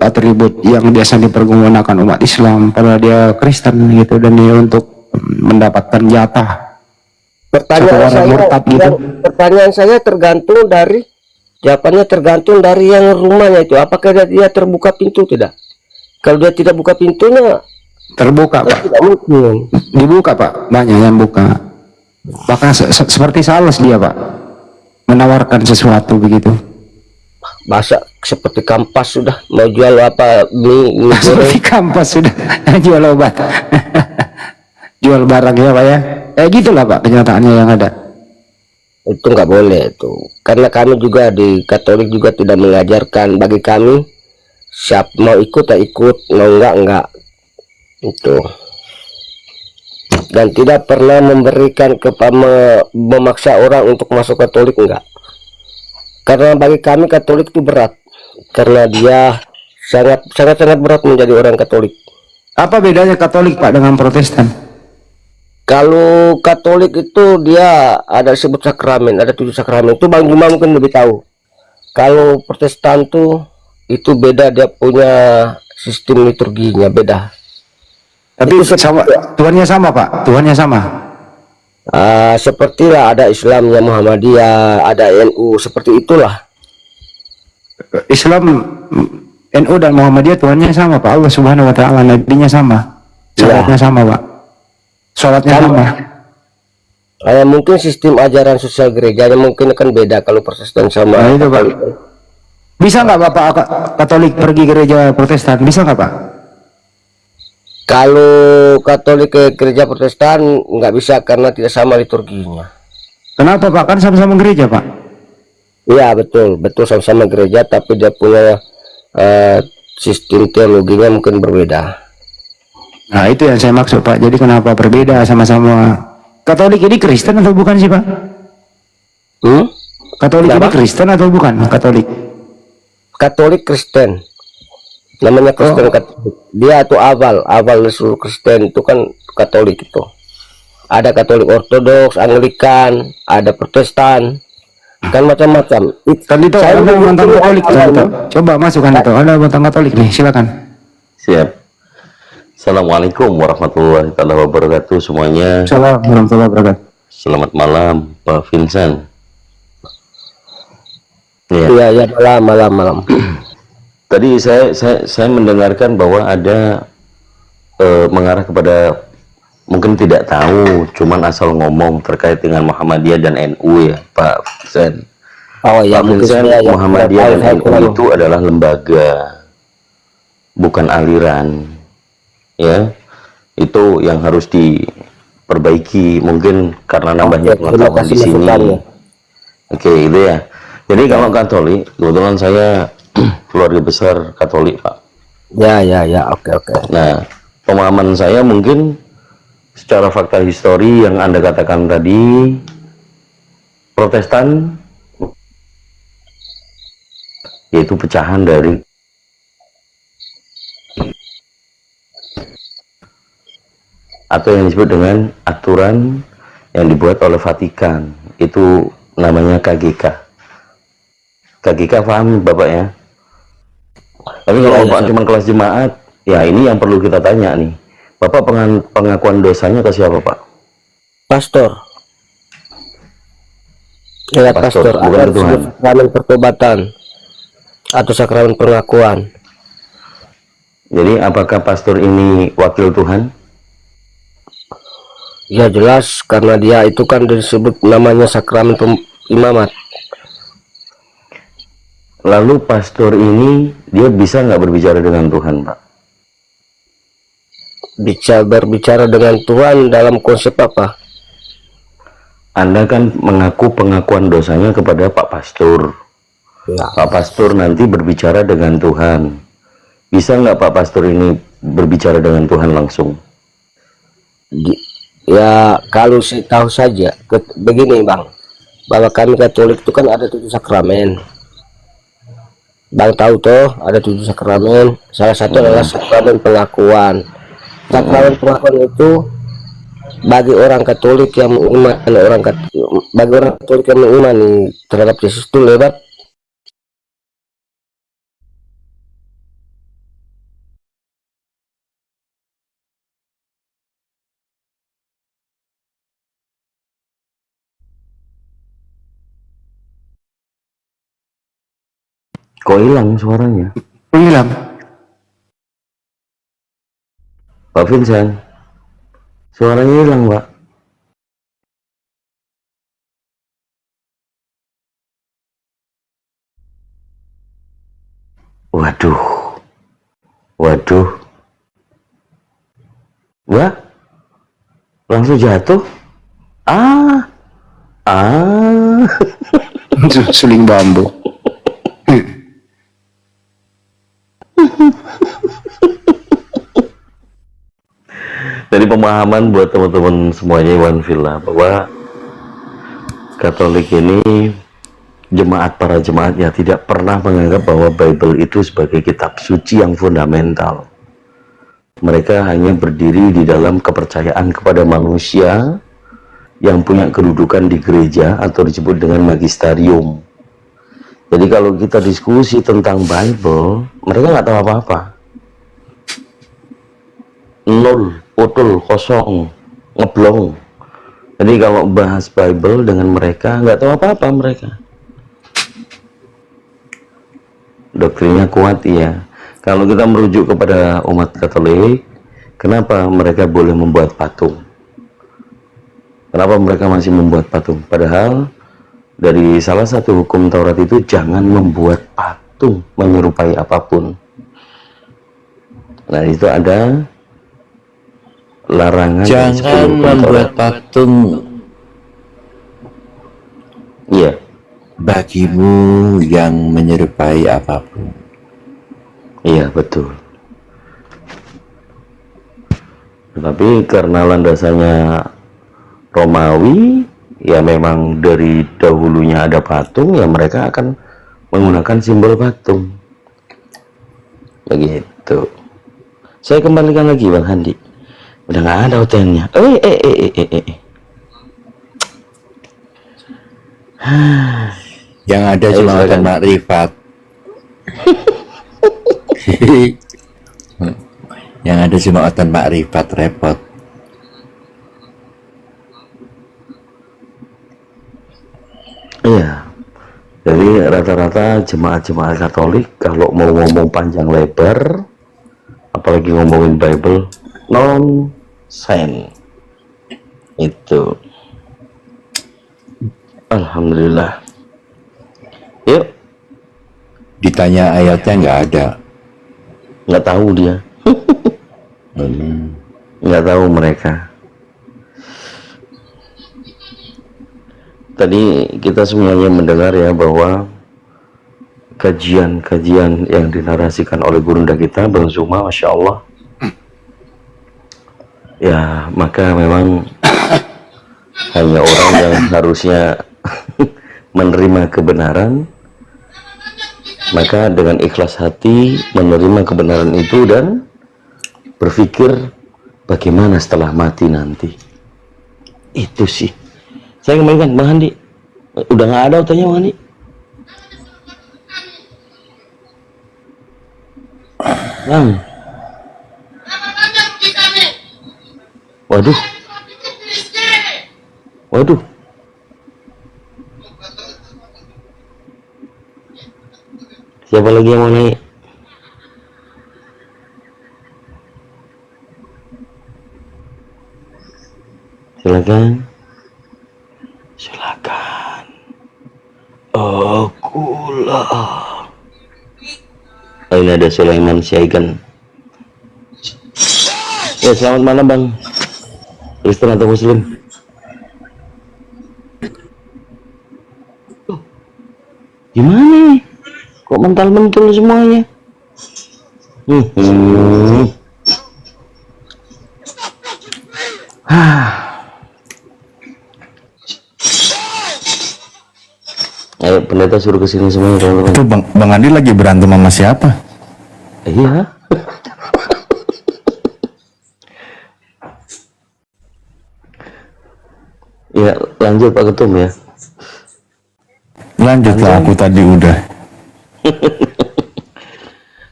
atribut yang biasa dipergunakan umat Islam, padahal dia Kristen gitu, dan dia untuk mendapatkan jatah satu orang murtad gitu. Pertanyaan saya tergantung dari jawabannya, tergantung dari yang rumahnya itu, apakah dia terbuka pintu tidak. Kalau dia tidak buka pintunya, terbuka Pak, tidak mungkin dibuka Pak, banyak yang buka, bahkan seperti sales dia Pak, menawarkan sesuatu begitu. Masa seperti Kampas sudah mau jual apa, mie seperti Kampas sudah jual obat jual barang ya Pak ya, kayak gitulah Pak kenyataannya yang ada. Itu nggak boleh itu, karena kami juga di Katolik juga tidak mengajarkan. Bagi kami siap mau ikut ya ikut, mau enggak itu, dan tidak pernah memberikan memaksa orang untuk masuk Katolik, enggak. Karena bagi kami Katolik itu berat, karena dia sangat berat menjadi orang Katolik. Apa bedanya Katolik Pak dengan Protestan? Kalau Katolik itu dia ada disebut sakramen, ada 7 sakramen, itu Bang Juma mungkin lebih tahu. Kalau Protestan tuh itu beda, dia punya sistem liturginya beda. Tapi sama, Tuhannya sama Pak, Tuhannya sama. Sepertilah ada Islamnya Muhammadiyah, ada NU, seperti itulah. Islam, NU dan Muhammadiyah Tuhannya sama Pak, Allah Subhanahu Wa Taala, nabinya sama, sholatnya sama Pak, sholatnya sama. Mungkin sistem ajaran sosial gerejanya mungkin kan beda kalau Protestan sama. Nah, itu Pak. Bisa nggak Bapak Katolik pergi gereja Protestan? Bisa nggak Pak? Kalau Katolik ke gereja Protestan nggak bisa karena tidak sama liturginya. Kenapa Pak? Kan sama-sama gereja Pak. Iya betul sama-sama gereja, tapi dia punya sistem teologinya mungkin berbeda. Nah itu yang saya maksud Pak. Jadi kenapa berbeda? Sama-sama Katolik ini Kristen atau bukan sih Pak? Katolik ini Kristen atau bukan? Katolik Kristen, namanya Kristen. Dia itu awal seluruh Kristen itu kan Katolik itu. Ada Katolik Ortodoks, Anglikan, ada Protestan, kan macam-macam. Kan itu ada mantan Katolik contoh. Coba masukkan itu. Ada mantan Katolik nih, silakan. Siap. Assalamualaikum warahmatullahi wabarakatuh semuanya. Assalamualaikum warahmatullahi wabarakatuh. Selamat malam Pak Vincent. Iya, malam. Tadi saya mendengarkan bahwa ada mengarah kepada mungkin tidak tahu, cuman asal ngomong terkait dengan Muhammadiyah dan NU ya Pak Vincent. Oh ya, Pak Vincent, Muhammadiyah dan NU itu adalah lembaga, bukan aliran. Ya, itu yang harus diperbaiki mungkin karena nambahnya pengetahuan di sini. Oke, itu ya. Jadi kalau Katolik, kebetulan saya keluarga besar Katolik Pak. Ya, oke. Nah, pemahaman saya mungkin secara fakta histori yang Anda katakan tadi, Protestan yaitu pecahan dari atau yang disebut dengan aturan yang dibuat oleh Vatikan, itu namanya KGK. KGK paham Bapak ya? Tapi kalau Bapak cuma kelas jemaat, ya ini yang perlu kita tanya nih. Bapak pengakuan dosanya ke siapa Pak? Pastor. Ya, pastor. Bukan ke Tuhan. Sakramen pertobatan atau sakramen pengakuan. Jadi apakah pastor ini wakil Tuhan? Ya jelas, karena dia itu kan disebut namanya sakramen imamat. Lalu pastor ini dia bisa nggak berbicara dengan Tuhan Pak? Berbicara dengan Tuhan dalam konsep apa? Anda kan mengaku pengakuan dosanya kepada Pak Pastor. Ya. Pak Pastor nanti berbicara dengan Tuhan. Bisa nggak Pak Pastor ini berbicara dengan Tuhan langsung? Ya kalau saya tahu saja, begini Bang, bahwa kami Katolik itu kan ada 7 sakramen. Bang tahu toh ada 7 sakramen, salah satu adalah sakramen pengakuan. Sakramen pengakuan itu bagi orang Katolik yang mengimani terhadap Yesus itu lewat Kok hilang suaranya? Hilang. Pak Vincent, suaranya hilang, Pak. Waduh, waduh, wah, langsung jatuh. Ah, Suling bambu. Dari pemahaman buat teman-teman semuanya Iwan Villa bahwa Katolik ini para jemaatnya tidak pernah menganggap bahwa Bible itu sebagai kitab suci yang fundamental. Mereka hanya berdiri di dalam kepercayaan kepada manusia yang punya kedudukan di gereja atau disebut dengan magisterium. Jadi kalau kita diskusi tentang Bible, mereka nggak tahu apa-apa. Nol, utul, kosong, ngeblong. Jadi kalau bahas Bible dengan mereka nggak tahu apa-apa mereka. Doktrinnya kuat ya. Kalau kita merujuk kepada umat Katolik, kenapa mereka boleh membuat patung? Kenapa mereka masih membuat patung? Padahal dari salah satu hukum Taurat itu jangan membuat patung menyerupai apapun. Nah itu ada larangan. Jangan membuat patung. Iya. Bagimu yang menyerupai apapun. Iya betul. Tetapi karena landasannya Romawi, ya memang dari dahulunya ada patung, ya mereka akan menggunakan simbol patung. Begitu. Saya kembalikan lagi Bang Handi. Udah nggak ada hotelnya. Yang ada cuma otot makrifat. Yang ada cuma otot makrifat, repot. Iya. Jadi rata-rata jemaat-jemaat Katolik kalau mau ngomong panjang lebar, apalagi ngomongin Bible, nonsense. Itu. Alhamdulillah. Yuk. Ditanya ayatnya nggak ada. Nggak tahu dia. Nggak tahu mereka. Tadi kita semuanya mendengar ya bahwa kajian-kajian yang dinarasikan oleh gurunda kita Bang Zuma, Masya Allah. Ya maka memang hanya orang yang harusnya menerima kebenaran, maka dengan ikhlas hati menerima kebenaran itu dan berpikir bagaimana setelah mati nanti. Itu sih. Saya kembalikan Bang Handi. Udah nggak ada utangnya Bang Handi. Bang. Waduh. Waduh. Siapa lagi yang mau naik? Silakan. Silakan. Akulah. Ini ada Sulaiman Syaigan. Ya, selamat malam Bang. Kristen atau Muslim? Gimana nih? Kok mental-mentul semuanya? Ayo pendeta suruh kesini semuanya teman-teman. Itu Bang Andi lagi berantem sama siapa? Iya. Ya lanjut Pak Ketum ya. Lanjutlah, aku tadi udah.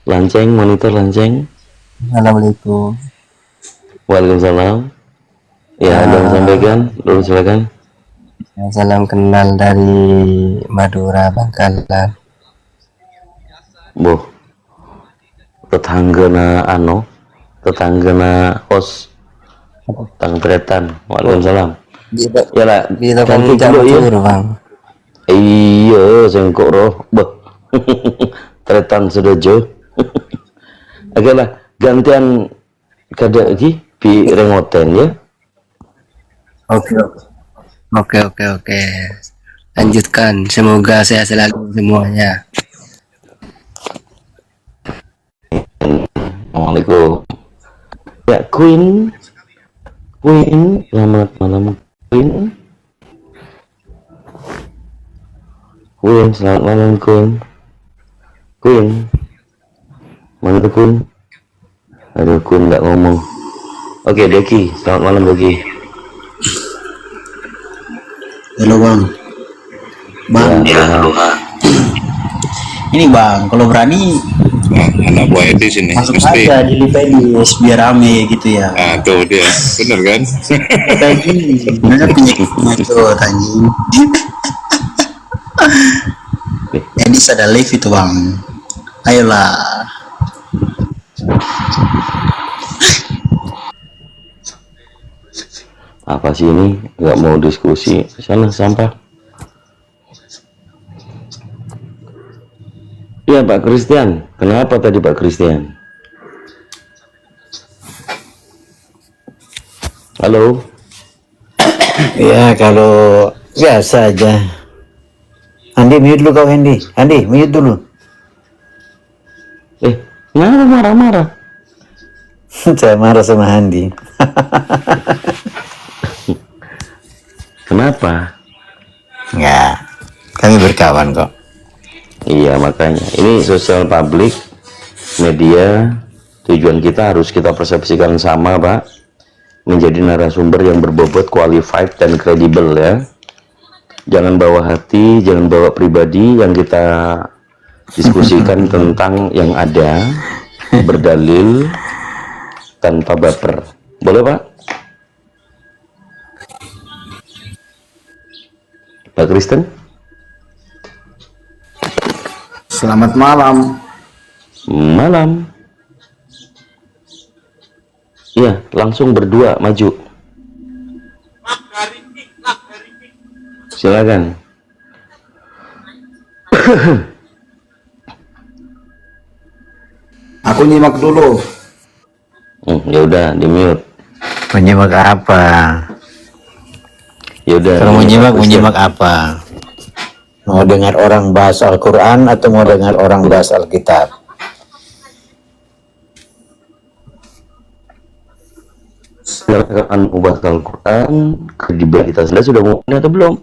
Lanceng, monitor lanceng. Assalamualaikum. Waalaikumsalam. Ya, ada yang sampaikan, dulu silakan. Salam kenal dari Madura, Bangkalan. boh tetanggana host tang tretan. Waalaikumsalam. Ya lah, Bila ganti kamu dulu ya. campur bang. Iya, sengkok roh, boh. Tretan sedojo. Oke lah, gantian kada lagi pi remoten ya. Oke oke oke oke. Lanjutkan. Semoga sehat selalu semuanya. Assalamualaikum. Ya, Queen, selamat malam, Queen. Selamat malam, Queen. Mana tuh, Queen? Aduh, Queen nggak ngomong. Oke, Doki, selamat malam, Doki. Halo bang, Ya, ini bang, kalau berani Anak buah Edis ini masuk mesti. aja di Lipenis biar rame gitu ya. Nah, tuh dia, bener kan? Tadi sebenarnya punya tuh anjing. Edis ada live itu bang, ayolah. apa sih ini? Nggak mau diskusi. Sana sampah. Ya, Pak Christian. Kenapa tadi Pak Christian? Halo. Ya kalau biasa aja. Andi mute dulu kau Andi. Andi mute dulu. Kenapa marah-marah? Saya marah sama Andi. Kenapa? Enggak. Kami berkawan kok. Iya, makanya ini sosial publik media, tujuan kita harus kita persepsikan sama, Pak, menjadi narasumber yang berbobot, qualified dan kredibel ya. Jangan bawa hati, jangan bawa pribadi, yang kita diskusikan tentang yang ada, berdalil tanpa baper. Boleh, Pak? Pak Kristen? Selamat malam. Malam. Iya, langsung berdua maju. Silakan. Aku nyimak dulu. Ya udah, di mute. Menyimak apa? Ya udah. Kalau menyimak apa? Mau dengar orang bahas Al-Quran atau mau dengar orang bahas Alkitab? Silakan ubah Al-Quran, kredibilitas Anda sudah mumpuni atau belum?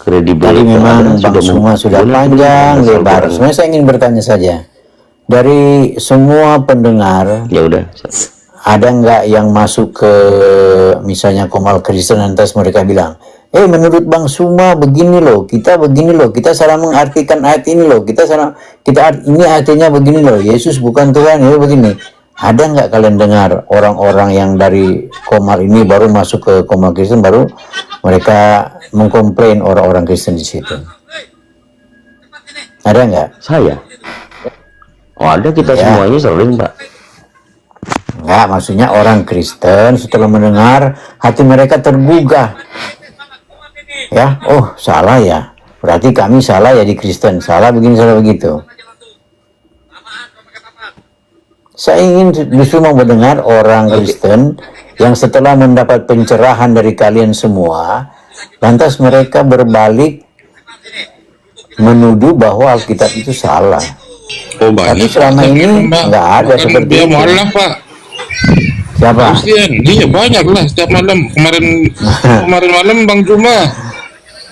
Kredibilitas Tadi memang Anda Bang semua sudah panjang, lebar. Sebenarnya saya ingin bertanya saja. Dari semua pendengar, Ya udah. ada nggak yang masuk ke misalnya Komal Kristen lantas mereka bilang, menurut Bang Suma begini loh, kita begini loh, kita salah mengartikan ayat ini loh, ini artinya begini loh, Yesus bukan Tuhan, ya begini. Ada nggak kalian dengar orang-orang yang dari Komal ini baru masuk ke Komal Kristen, baru mereka mengkomplain orang-orang Kristen di situ? Ada nggak? Saya? Oh, ada, kita semuanya sering, Pak. Enggak, maksudnya orang Kristen setelah mendengar hati mereka tergugah. Ya, oh salah ya. Berarti kami salah ya di Kristen. Salah begini, salah begitu. Saya ingin justru mau mendengar orang Kristen yang setelah mendapat pencerahan dari kalian semua, lantas mereka berbalik menuduh bahwa Alkitab itu salah. Oh, banyak. Tapi selama ini nggak ada seperti dia itu. malah, Pak. Siapa? Christian, iya banyak lah setiap malam. Kemarin malam Bang Juma.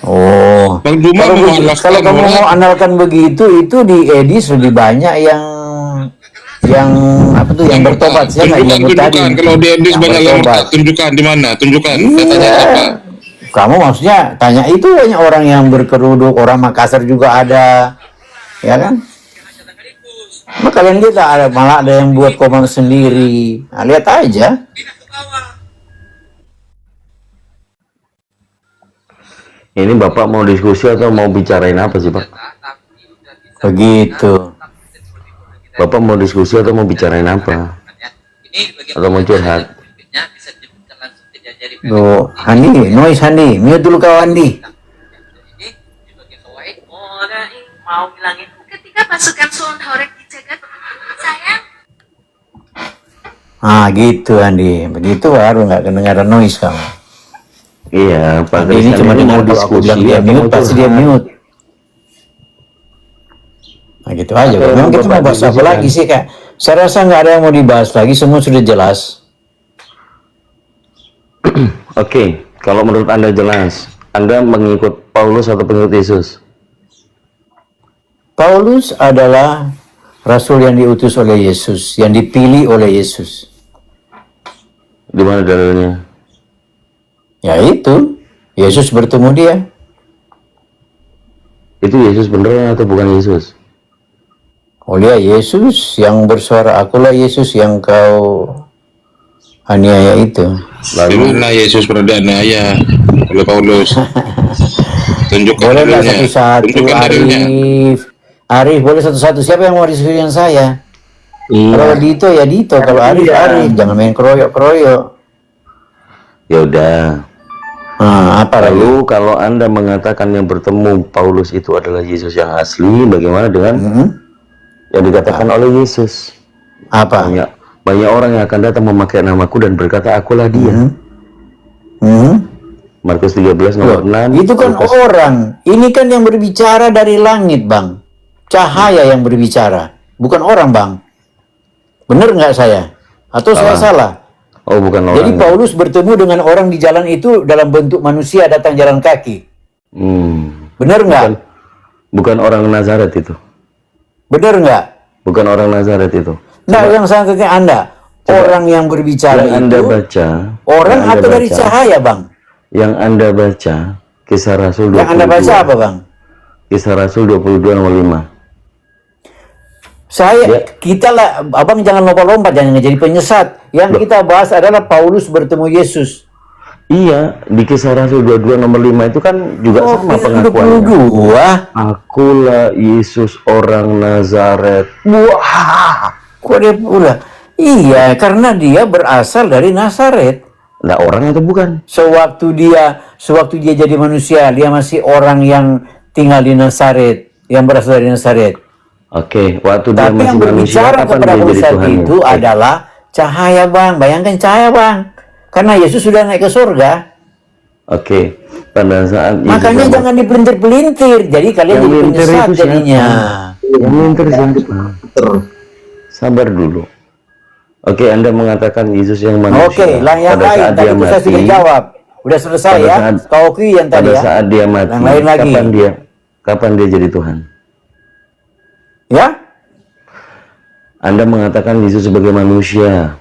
Oh, Bang Juma kalau kamu mau andalkan begitu, itu di Edis lebih banyak yang apa tuh yang bertobat. Siapa yang tadi? Kalau di Edis banyak yang bertobat, tunjukkan di mana? Tunjukkan. Katanya siapa? Kamu maksudnya tanya itu banyak orang yang berkerudung, orang Makassar juga ada, ya kan? Nah, kalian lihat ada, malah ada yang buat komen sendiri. Nah, lihat aja. Ini Bapak mau diskusi atau mau bicarain apa sih Pak? Begitu. Bapak mau diskusi atau mau bicarain apa? Atau mau curhat? Loh, Andi, noise Andi, mute dulu kau Andi. Mau bilangin ketika pasukan Sun Horek dicegat sayang. Gitu Andi, begitu baru nggak kedengaran noise kamu. Iya, Pak Andi ini Krisna cuma ini dengar mau kalau aku diskusi bilang dia atau mau mute, pasti dia curhat? mute. Nah gitu aja. Apa yang Memang kita Bapak mau bahas apa diskusikan? lagi sih Kak? Saya rasa nggak ada yang mau dibahas lagi, semua sudah jelas. Oke, kalau menurut Anda jelas, Anda mengikut Paulus atau pengikut Yesus? Paulus adalah rasul yang diutus oleh Yesus, yang dipilih oleh Yesus. Di mana dalilnya? Ya itu, Yesus bertemu dia. Itu Yesus beneran atau bukan Yesus? Oh dia Yesus yang bersuara, akulah Yesus yang kau aniaya itu. Di Lalu mana Yesus pernah dianiaya oleh Paulus? Tunjukkan Boleh nggak dalilnya. satu-satu, Tunjukkan dalilnya. Arif? Arif boleh satu-satu. Siapa yang mau diskusi dengan saya? Kalau Dito ya Dito, kalau Arif Arif. Jangan main keroyok-keroyok. ya udah. Apa lagi? Lalu kalau Anda mengatakan yang bertemu Paulus itu adalah Yesus yang asli, bagaimana dengan yang dikatakan oleh Yesus? Apa? Banyak orang yang akan datang memakai namaku dan berkata akulah dia. Markus 13 nomor 6. Itu kan orang. Ini kan yang berbicara dari langit, Bang. Cahaya yang berbicara, bukan orang, Bang. Benar nggak saya? Atau saya salah? Oh, bukan orang. Jadi Paulus bertemu dengan orang di jalan itu dalam bentuk manusia datang jalan kaki. Benar nggak? Bukan orang Nazaret itu. Benar nggak? Bukan orang Nazaret itu. Nah, yang saya tanya Anda, orang yang berbicara Yang Anda itu baca, orang yang Anda atau dari baca, cahaya, Bang? Yang Anda baca Kisah Rasul 22. Yang Anda baca apa, Bang? Kisah Rasul 22 nomor 5. Kita lah, Abang jangan lompat-lompat, jangan jadi penyesat. Yang kita bahas adalah Paulus bertemu Yesus. Iya, di Kisah Rasul 22 nomor 5 itu kan juga sama pengakuannya. 22. Akulah Yesus orang Nazaret. Wah, kok dia pula? Iya, karena dia berasal dari Nazaret. Nah, orang atau bukan? Sewaktu dia jadi manusia, dia masih orang yang tinggal di Nazaret, yang berasal dari Nazaret. Oke, waktu dia Tapi masih yang manusia, berbicara kapan kepada dia jadi manusia Tuhan? itu adalah cahaya, Bang. Bayangkan cahaya, Bang. Karena Yesus sudah naik ke surga. Oke, pada saat Yesus Makanya sama- jangan dipelintir-pelintir. Jadi kalian Yang jadi melintir penyesat itu siapa? jadinya. Yang minter siapa? Sabar dulu. Oke, Anda mengatakan Yesus yang manusia. Oke, lah yang pada lain saat tadi dia itu saya mati, sudah jawab. Udah selesai pada ya. saat- Kau akui yang tadi pada ya. saat dia mati, Yang lain lagi. kapan dia jadi Tuhan? Ya? Anda mengatakan Yesus sebagai manusia.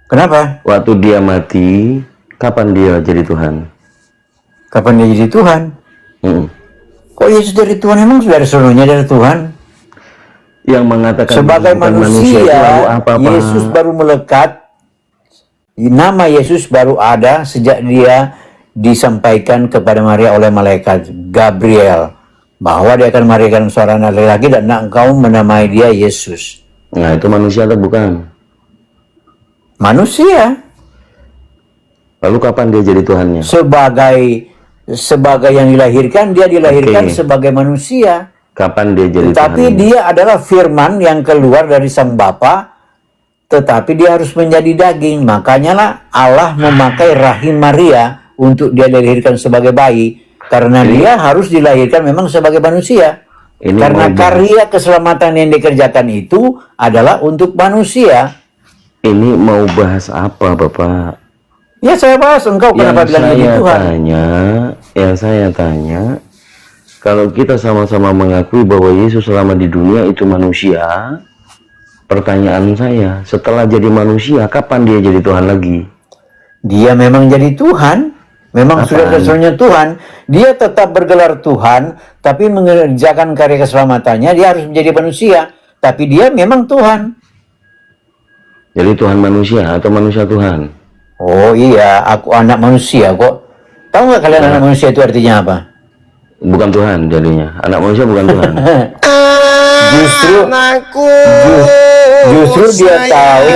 Kenapa? Waktu dia mati, kapan dia jadi Tuhan? Kapan dia jadi Tuhan? Kok Yesus dari Tuhan? Emang sudah ada seluruhnya dari Tuhan? Yang mengatakan Sebagai Yesus bukan manusia, itu lalu apa? Yesus baru melekat. Nama Yesus baru ada sejak dia disampaikan kepada Maria oleh malaikat Gabriel. Bahwa dia akan melahirkan seorang anak laki-laki dan engkau menamai dia Yesus. Nah, itu manusia atau bukan? Manusia. Lalu kapan dia jadi Tuhannya? Sebagai yang dilahirkan, dia dilahirkan Oke. sebagai manusia. Kapan dia jadi Tetapi Tuhannya? dia adalah firman yang keluar dari sang Bapa, tetapi dia harus menjadi daging. Makanya lah Allah memakai rahim Maria untuk dia dilahirkan sebagai bayi. Karena dia harus dilahirkan memang sebagai manusia. Ini Karena mau karya keselamatan yang dikerjakan itu adalah untuk manusia. Ini mau bahas apa, Bapak? Ya saya bahas, engkau kenapa bilang jadi Tuhan? Yang saya tanya, kalau kita sama-sama mengakui bahwa Yesus selama di dunia itu manusia, pertanyaan saya, setelah jadi manusia, kapan dia jadi Tuhan lagi? Dia memang jadi Tuhan. Memang sudah dasarnya Tuhan. Dia tetap bergelar Tuhan, tapi mengerjakan karya keselamatannya, dia harus menjadi manusia. Tapi dia memang Tuhan. Jadi Tuhan manusia atau manusia Tuhan? Oh iya, aku anak manusia kok. Tahu nggak kalian anak manusia itu artinya apa? Bukan Tuhan jadinya. Anak manusia bukan Tuhan. Justru dia tahu.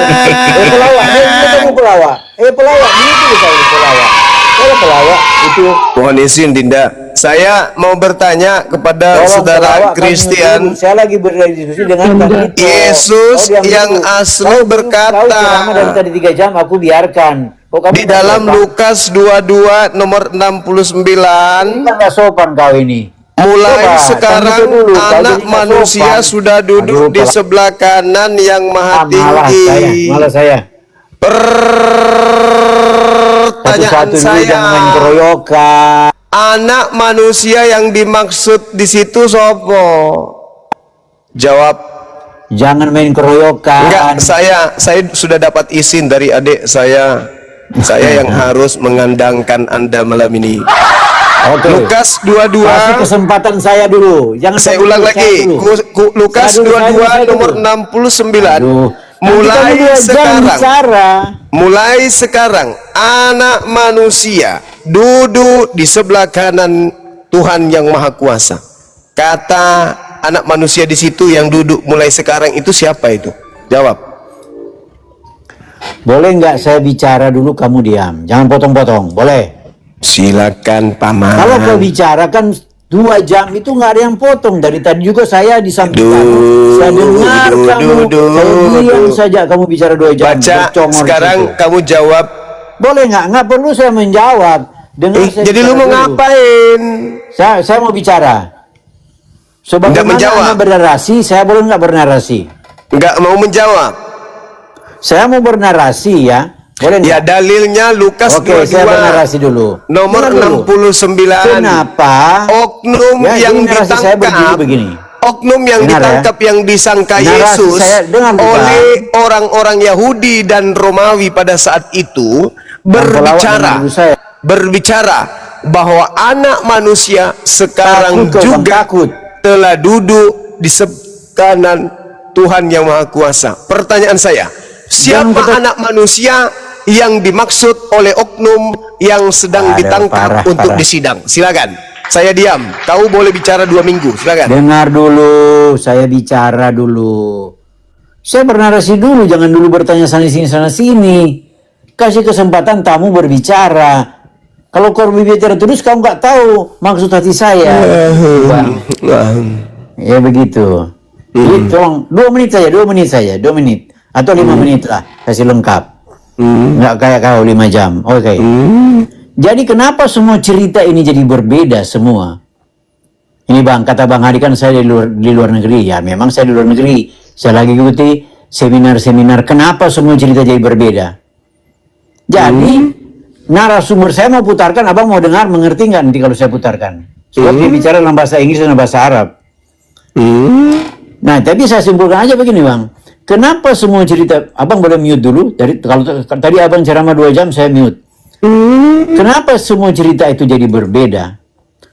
Pelawak, dia tahu pelawak. Pelawak, dia itu tahu pelawak. Kalau pelawak itu. Mohon izin Dinda, saya mau bertanya kepada saudara Christian. Saya lagi berdiskusi dengan kami. Yesus yang asli berkata dari tadi 3 jam aku biarkan. di dalam Lukas 22 nomor 69, nggak sopan kau ini. mulai sekarang anak manusia sudah duduk di sebelah kanan yang maha tinggi. Malah saya. Pertanyaan saya, anak manusia yang dimaksud di situ sopo? Jawab. Jangan main keroyokan. Enggak, saya sudah dapat izin dari adik saya. Saya yang harus mengandangkan Anda malam ini. Lukas 22. Kasih kesempatan saya dulu. Jangan saya ulang lagi. Lukas 22 nomor 69. Mulai sekarang anak manusia duduk di sebelah kanan Tuhan yang Maha Kuasa. Kata anak manusia di situ yang duduk mulai sekarang itu siapa itu? Jawab. Boleh nggak saya bicara dulu, kamu diam, jangan potong-potong, boleh? Silakan Paman. Kalau kau bicara kan 2 jam itu nggak ada yang potong. Dari tadi juga saya di samping kamu, saya dengar kamu, saya diam saja kamu bicara 2 jam. Baca, sekarang kamu jawab. Boleh nggak perlu saya menjawab. Jadi lu mau ngapain? Saya mau bicara. Sebagaimana Anda bernarasi, saya boleh nggak bernarasi? Nggak mau menjawab. Saya mau bernarasi ya. Boleh ya, dalilnya Lukas 22 saya bernarasi dulu. Nomor 69. Kenapa oknum yang ditangkap oknum yang ditangkap yang disangka Yesus oleh orang-orang Yahudi dan Romawi pada saat itu berbicara bahwa anak manusia sekarang juga telah duduk di sebelah kanan Tuhan yang Maha Kuasa. Pertanyaan saya, siapa anak manusia yang dimaksud oleh oknum yang sedang ditangkap untuk disidang? Silakan. Saya diam. Kau boleh bicara 2 minggu. Silakan. Dengar dulu, saya bicara dulu. Saya bernarasi dulu, jangan dulu bertanya sana sini. Kasih kesempatan tamu berbicara. Kalau kau berbicara terus, kau nggak tahu maksud hati saya. Ya begitu. Jadi, tolong 2 menit saja, 2 menit atau 5 menit lah, kasih lengkap. Nggak kayak kau 5 jam. Oke. Jadi kenapa semua cerita ini jadi berbeda semua? Ini Bang, kata Bang Hadi kan saya di luar negeri. Ya memang saya di luar negeri. Saya lagi ikuti seminar-seminar. Kenapa semua cerita jadi berbeda? Jadi narasumber saya mau putarkan, Abang mau dengar, mengerti nggak nanti kalau saya putarkan? Sebab dia bicara dalam bahasa Inggris dan bahasa Arab. Nah, tapi saya simpulkan aja begini Bang. Kenapa semua cerita, Abang boleh mute dulu. Kalau tadi Abang ceramah 2 jam, saya mute. Kenapa semua cerita itu jadi berbeda?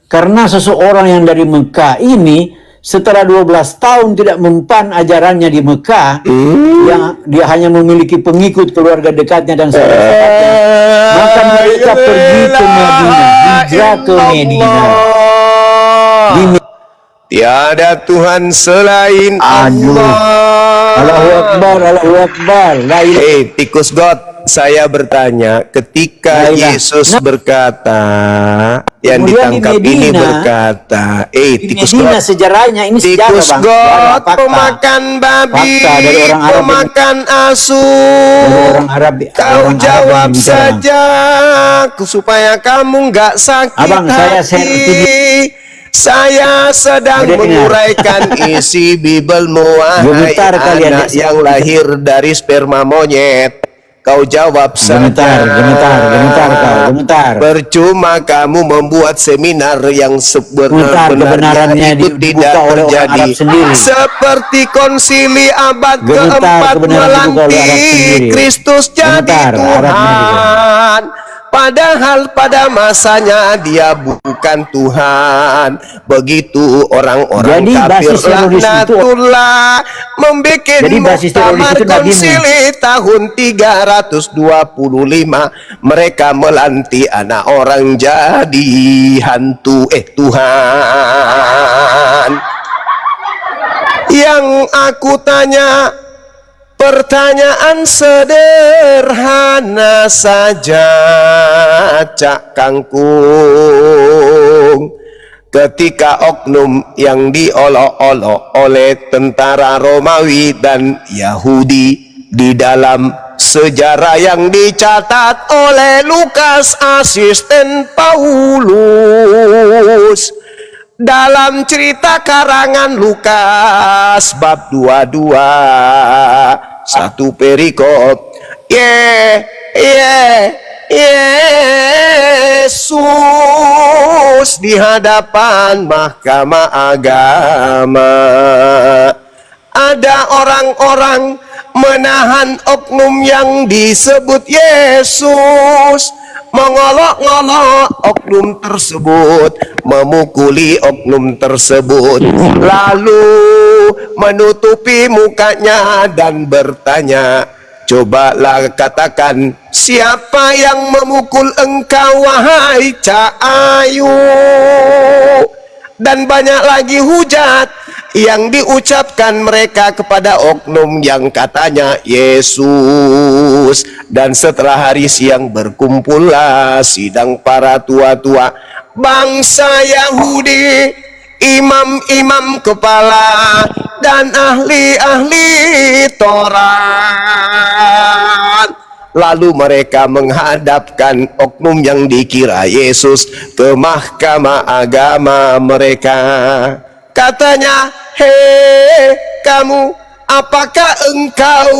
Karena seseorang yang dari Mekah ini setelah 12 tahun tidak mempan ajarannya di Mekah, yang dia hanya memiliki pengikut keluarga dekatnya dan sahabat-sahabatnya, maka mereka pergi ke Madinah, hijrah ke Medina. Tiada Tuhan selain Allah. Allahu Akbar, Allahu Akbar. Tikus God, saya bertanya, ketika Yesus berkata, yang ditangkap ini berkata, Tikus God, sejarahnya ini Tikus God, pemakan babi, pemakan asu, kau jawab saja, supaya kamu nggak sakit hati. Saya sedang menguraikan isi Bibelmu, wahai anak yang lahir dari sperma monyet. Kau jawab saja. Gemetar. Percuma kamu membuat seminar yang sebenarnya itu tidak terjadi. Seperti konsili abad keempat melantik Kristus jadi Tuhan. padahal pada masanya dia bukan Tuhan. Begitu orang-orang Jadi kafir basis teroris itu- laknatullah membuat Jadi basis teroris muktamar itu Nabi konsili tahun 325. Mereka melantik anak orang jadi hantu Tuhan. Yang aku tanya, pertanyaan sederhana saja, Cak Kangkung. Ketika oknum yang diolok-olok oleh tentara Romawi dan Yahudi di dalam sejarah yang dicatat oleh Lukas asisten Paulus, dalam cerita karangan Lukas bab 22 satu perikop, Yesus di hadapan mahkamah agama. Ada orang-orang menahan oknum yang disebut Yesus, mengolok-olok oknum tersebut, memukuli oknum tersebut, lalu menutupi mukanya dan bertanya, cobalah katakan, siapa yang memukul engkau wahai Cak Ayu? Dan banyak lagi hujat yang diucapkan mereka kepada oknum yang katanya Yesus. Dan setelah hari siang berkumpullah sidang para tua-tua bangsa Yahudi, imam-imam kepala dan ahli-ahli Taurat. Lalu mereka menghadapkan oknum yang dikira Yesus ke mahkamah agama mereka. Katanya, hei kamu, apakah engkau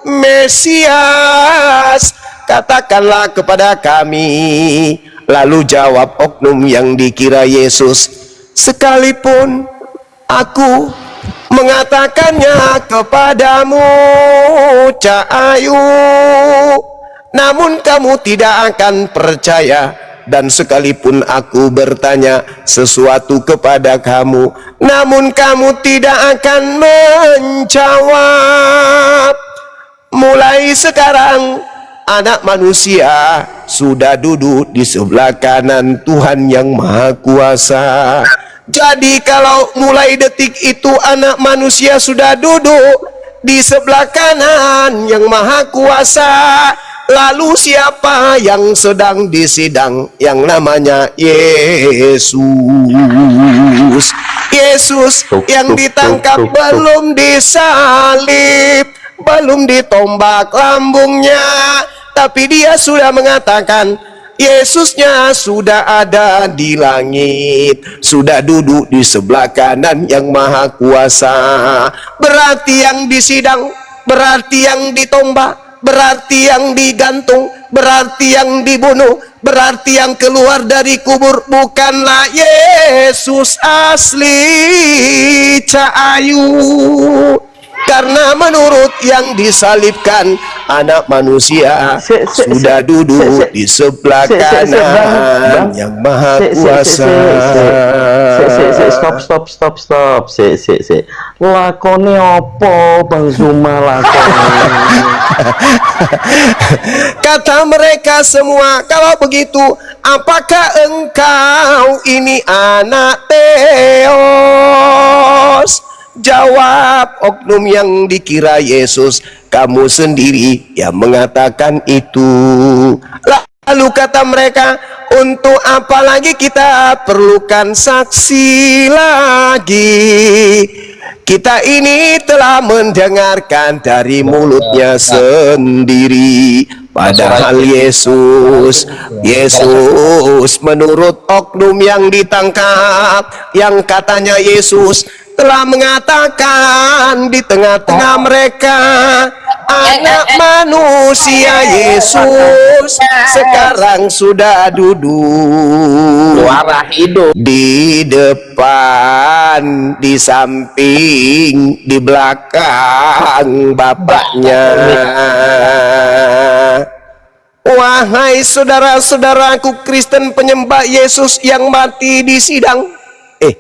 Mesias? Katakanlah kepada kami. Lalu jawab oknum yang dikira Yesus, sekalipun aku mengatakannya kepadamu, Cak Ayu, namun kamu tidak akan percaya. Dan sekalipun aku bertanya sesuatu kepada kamu, namun kamu tidak akan menjawab. Mulai sekarang Anak Manusia sudah duduk di sebelah kanan Tuhan yang Maha Kuasa. Jadi kalau mulai detik itu Anak Manusia sudah duduk di sebelah kanan yang Maha Kuasa, lalu siapa yang sedang disidang? Yang namanya Yesus. Yesus yang ditangkap belum disalib, belum ditombak lambungnya, tapi dia sudah mengatakan Yesusnya sudah ada di langit, sudah duduk di sebelah kanan yang Maha Kuasa. Berarti yang disidang, berarti yang ditombak, berarti yang digantung, berarti yang dibunuh, berarti yang keluar dari kubur bukanlah Yesus asli Cak Ayu. Karena menurut yang disalibkan, Anak Manusia sudah duduk di sebelah kanan yang Maha Kuasa. Stop. Lakone opo Bang Zuma lakone? Kata mereka semua, kalau begitu, apakah engkau ini anak Theos? Jawab oknum yang dikira Yesus, kamu sendiri yang mengatakan itu. Lalu kata mereka, untuk apa lagi kita perlukan saksi lagi? Kita ini telah mendengarkan dari mulutnya sendiri. Padahal Yesus menurut oknum yang ditangkap, yang katanya Yesus telah mengatakan di tengah-tengah mereka, Anak Manusia Yesus sekarang sudah duduk di depan, di samping, di belakang Bapaknya. Wahai saudara-saudaraku Kristen penyembah Yesus yang mati di sidang.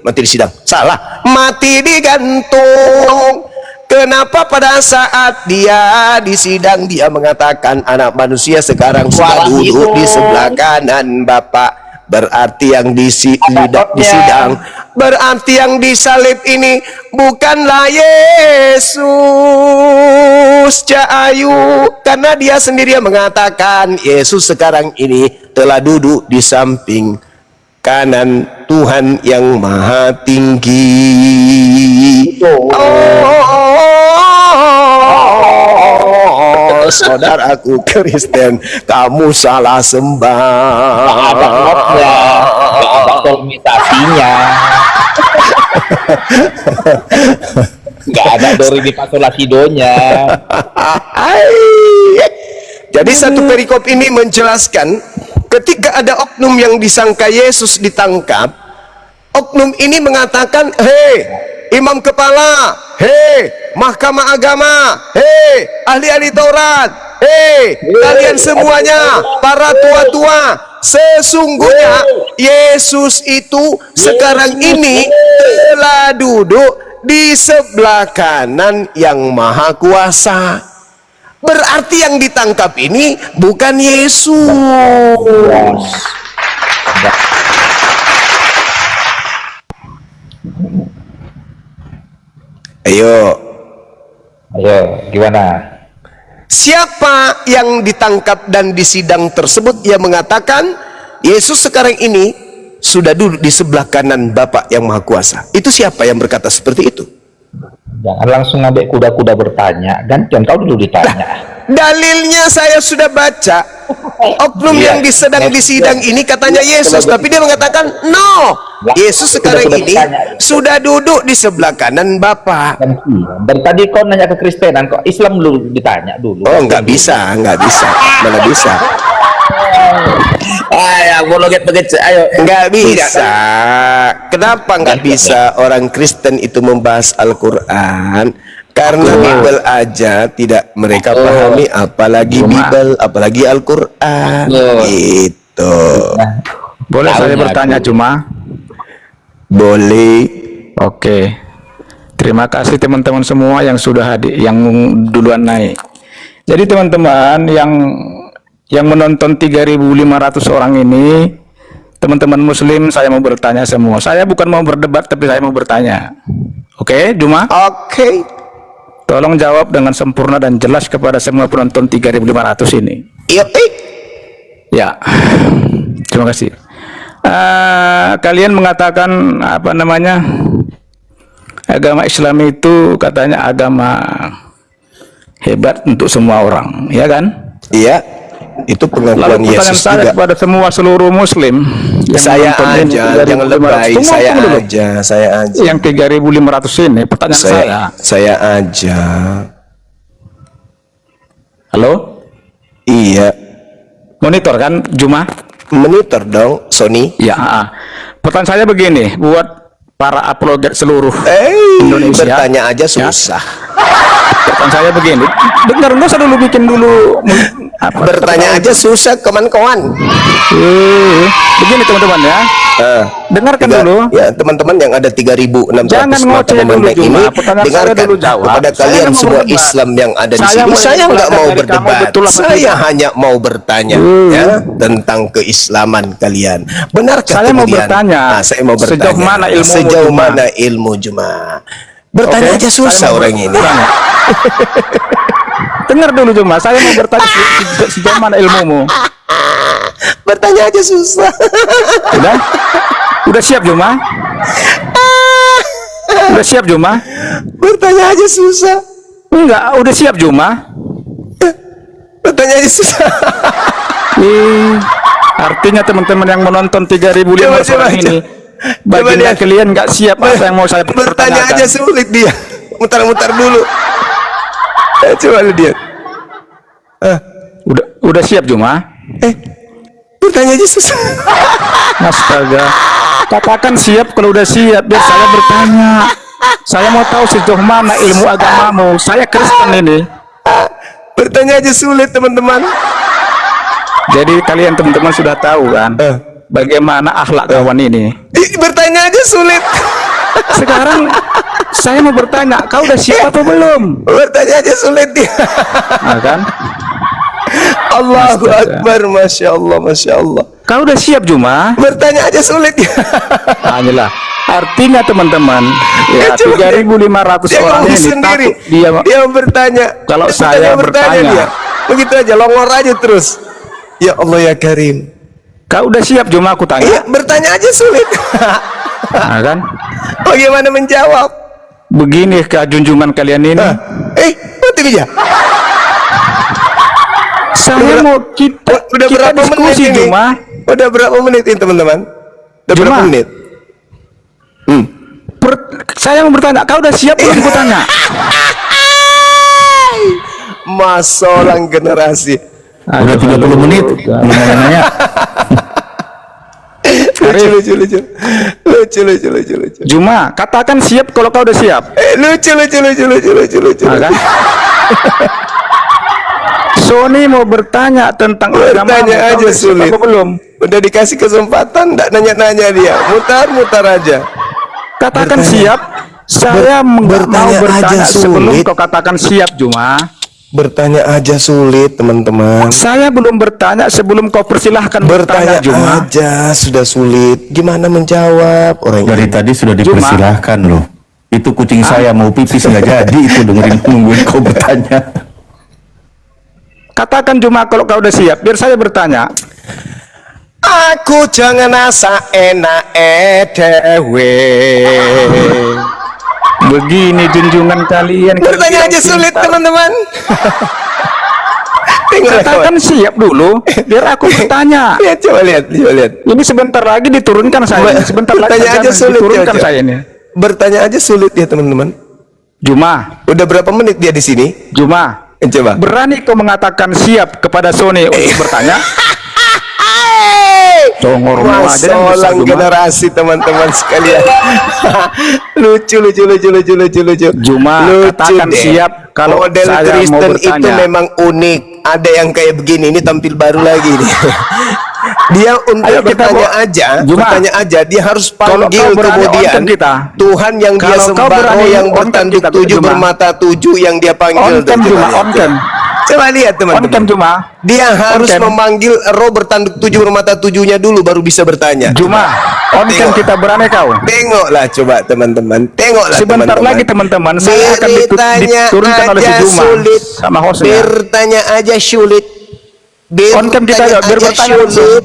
Mati di sidang. Salah. Mati digantung. Kenapa pada saat dia di sidang dia mengatakan anak manusia sekarang sudah duduk di sebelah kanan Bapa? Berarti yang di sidang, berarti yang disalib ini bukanlah Yesus Cahayu, karena dia sendiri yang mengatakan Yesus sekarang ini telah duduk di samping kanan Tuhan yang Maha Tinggi. Saudaraku Kristen, kamu salah sembah. Ada notnya, nggak ada solmitasinya, nggak ada dorimifasolasidonya. Jadi satu perikop ini menjelaskan ketika ada oknum yang disangka Yesus ditangkap, oknum ini mengatakan, hei imam kepala, hei mahkamah agama, hei ahli-ahli Taurat, hei kalian semuanya para tua-tua, sesungguhnya Yesus itu sekarang ini telah duduk di sebelah kanan yang Maha Kuasa. Berarti yang ditangkap ini bukan Yesus. Ayo, gimana? Siapa yang ditangkap dan disidang tersebut yang mengatakan Yesus sekarang ini sudah duduk di sebelah kanan Bapa yang Maha Kuasa? Itu siapa yang berkata seperti itu? Jangan langsung ngambil kuda-kuda bertanya, gantian kau dulu ditanya. Dalilnya saya sudah baca. Oknum yang sedang disidang ini katanya Yesus, tapi dia mengatakan no, Yesus sekarang ini sudah duduk di sebelah kanan Bapa. Dari tadi kau nanya ke Kristenan, kok Islam dulu ditanya dulu. Oh, nggak bisa, mana bisa. Ayo, bologet begitu, ayo. Nggak bisa. Kenapa nggak bisa orang Kristen itu membahas Al-Quran? Karena Bible aja tidak mereka pahami, apalagi Bible, apalagi Al-Quran. Gitu. Boleh saya bertanya cuma? Boleh. Oke. Terima kasih teman-teman semua yang sudah hadir, yang duluan naik. Jadi teman-teman yang menonton 3.500 orang ini, teman-teman muslim, saya mau bertanya semua. Saya bukan mau berdebat, tapi saya mau bertanya. Oke, Juma? Oke. Tolong jawab dengan sempurna dan jelas kepada semua penonton 3.500 ini. Ya, terima kasih. Kalian mengatakan apa namanya? Agama Islam itu katanya agama hebat untuk semua orang, ya kan? Iya. Itu pengakuan Yesus saya juga kepada semua seluruh muslim yang saya aja, jangan lebay, saya aja yang 3.500 ini, pertanyaan saya aja. Halo? Iya. Monitor kan Juma? Monitor dong, Sony. Ya. Pertanyaan saya begini, buat para apologet seluruh Indonesia. Bertanya aja susah. Pertanyaan saya begini, dengar nggak usah dulu bikin dulu. Bertanya aja susah, kawan-kawan. Begini teman-teman ya. Dengarkan dulu. Ya, teman-teman yang ada 3.600 jangan mata memandang ini, dengarkan kepada kalian semua Islam yang ada di sini. Saya nggak mau berdebat. Saya hanya mau bertanya ya tentang keislaman kalian. Benarkah saya mau kemudian? bertanya. Saya mau bertanya. Sejauh mana ilmu Juma? Bertanya aja susah orang ini. Dengar dulu Juma, saya mau bertanya sejauh mana ilmumu. Bertanya aja susah. Udah siap Juma? Udah siap Juma? Bertanya aja susah. Enggak, udah siap Juma? Bertanya aja susah. Artinya teman-teman yang menonton 3.500 orang ini, bagian kalian nggak siap apa yang mau saya pertanyakan. Bertanya aja sulit dia. Mutar-mutar dulu. Coba lu dia. Udah siap Juma? Bertanya aja susah. Astaga. Katakan siap kalau udah siap, biar saya bertanya. Saya mau tahu sejauh mana ilmu agamamu. Saya Kristen ini. Bertanya aja sulit teman-teman. Jadi kalian teman-teman sudah tahu kan bagaimana akhlak kawan ini. Bertanya aja sulit. Sekarang saya mau bertanya, kau udah siap apa belum? Bertanya aja sulit dia. Nah, kan? Allahu Akbar, Masya Allah, Masya Allah. Kau udah siap Juma? Bertanya aja sulit dia. Inilah artinya teman-teman, ya 3.500 orang ini sendiri. takut Dia bertanya. Kalau saya bertanya, dia. Begitu aja, longor aja terus. Ya Allah ya Karim. Kau udah siap Juma, aku tanya? Iya, bertanya aja sulit. Nah, kan? Bagaimana menjawab? Begini junjungan kalian ini. Mati bija. Saya mau kita berapa diskusi menit ini? Juma. Udah berapa menit ini teman-teman? Udah Juma. berapa menit? Saya mau bertanya, kau udah siap belum? Aku tanya. Masalah generasi. Udah 30 menit. Belum nanya. Lucu. Juma, katakan siap kalau kau udah siap. Lucu. Nah, kan? Sony mau bertanya tentang agama. Bertanya aja sulit. Belum. Udah dikasih kesempatan, nggak nanya-nanya dia. Mutar aja. Katakan siap. Saya mau bertanya sebelum kau katakan siap Juma. Bertanya aja sulit teman-teman. Saya belum bertanya sebelum kau persilahkan bertanya Juma. Aja sudah sulit. Gimana menjawab orang Dari tadi sudah dipersilahkan loh. Itu kucing saya mau pipis nggak jadi itu dengerin nungguin kau bertanya. Katakan Juma kalau kau udah siap, biar saya bertanya. Aku jangan asa enak dewe. Begini junjungan kalian. Bertanya aja sulit teman-teman. Katakan siap dulu, biar aku bertanya. Ya, coba lihat. Ini sebentar lagi diturunkan saya. Sebentar lagi aja sulit diturunkan ya, saya ini. Bertanya aja sulit ya teman-teman. Juma. Udah berapa menit dia di sini? Juma. Coba. Berani kau mengatakan siap kepada Sony untuk bertanya? Masalah generasi teman-teman sekalian. lucu. Juma, katakan siap kalau model saya Kristen mau bertanya. itu memang unik. Ada yang kayak begini, ini tampil baru lagi nih. Dia untuk bertanya aja, dia harus panggil kemudian Tuhan yang dia sembah, yang bertanduk 7 bermata 7 yang dia panggil. Coba lihat teman-teman. Dia harus memanggil roh bertanduk 7 bermata 7-nya dulu baru bisa bertanya. Juma, on-cam kita berani kau. Tengoklah coba teman-teman. Sebentar lagi teman-teman saya akan diturunkan oleh si Juma sama hostnya. Bertanya aja sulit. On-cam kita biar bertanya sulit.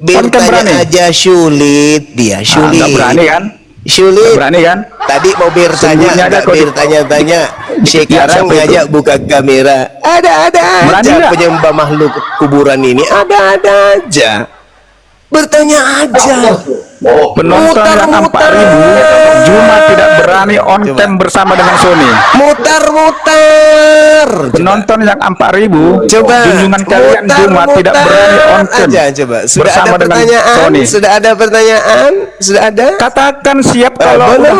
Bertanya aja sulit. Dia sulit. Nggak berani kan? Sulit. Berani kan? Tadi mau bertanya, bertanya-tanya. Sekarang ngajak buka kamera. Ada aja penyembah makhluk kuburan ini. Ada aja. Bertanya aja. Penonton yang 4.000 Juma tidak berani on cam bersama dengan Sony. Mutar. Penonton yang 4.000 junjungan kalian Juma tidak berani on cam bersama dengan Sony. Sudah ada pertanyaan? Sudah ada? Katakan siap kalau belum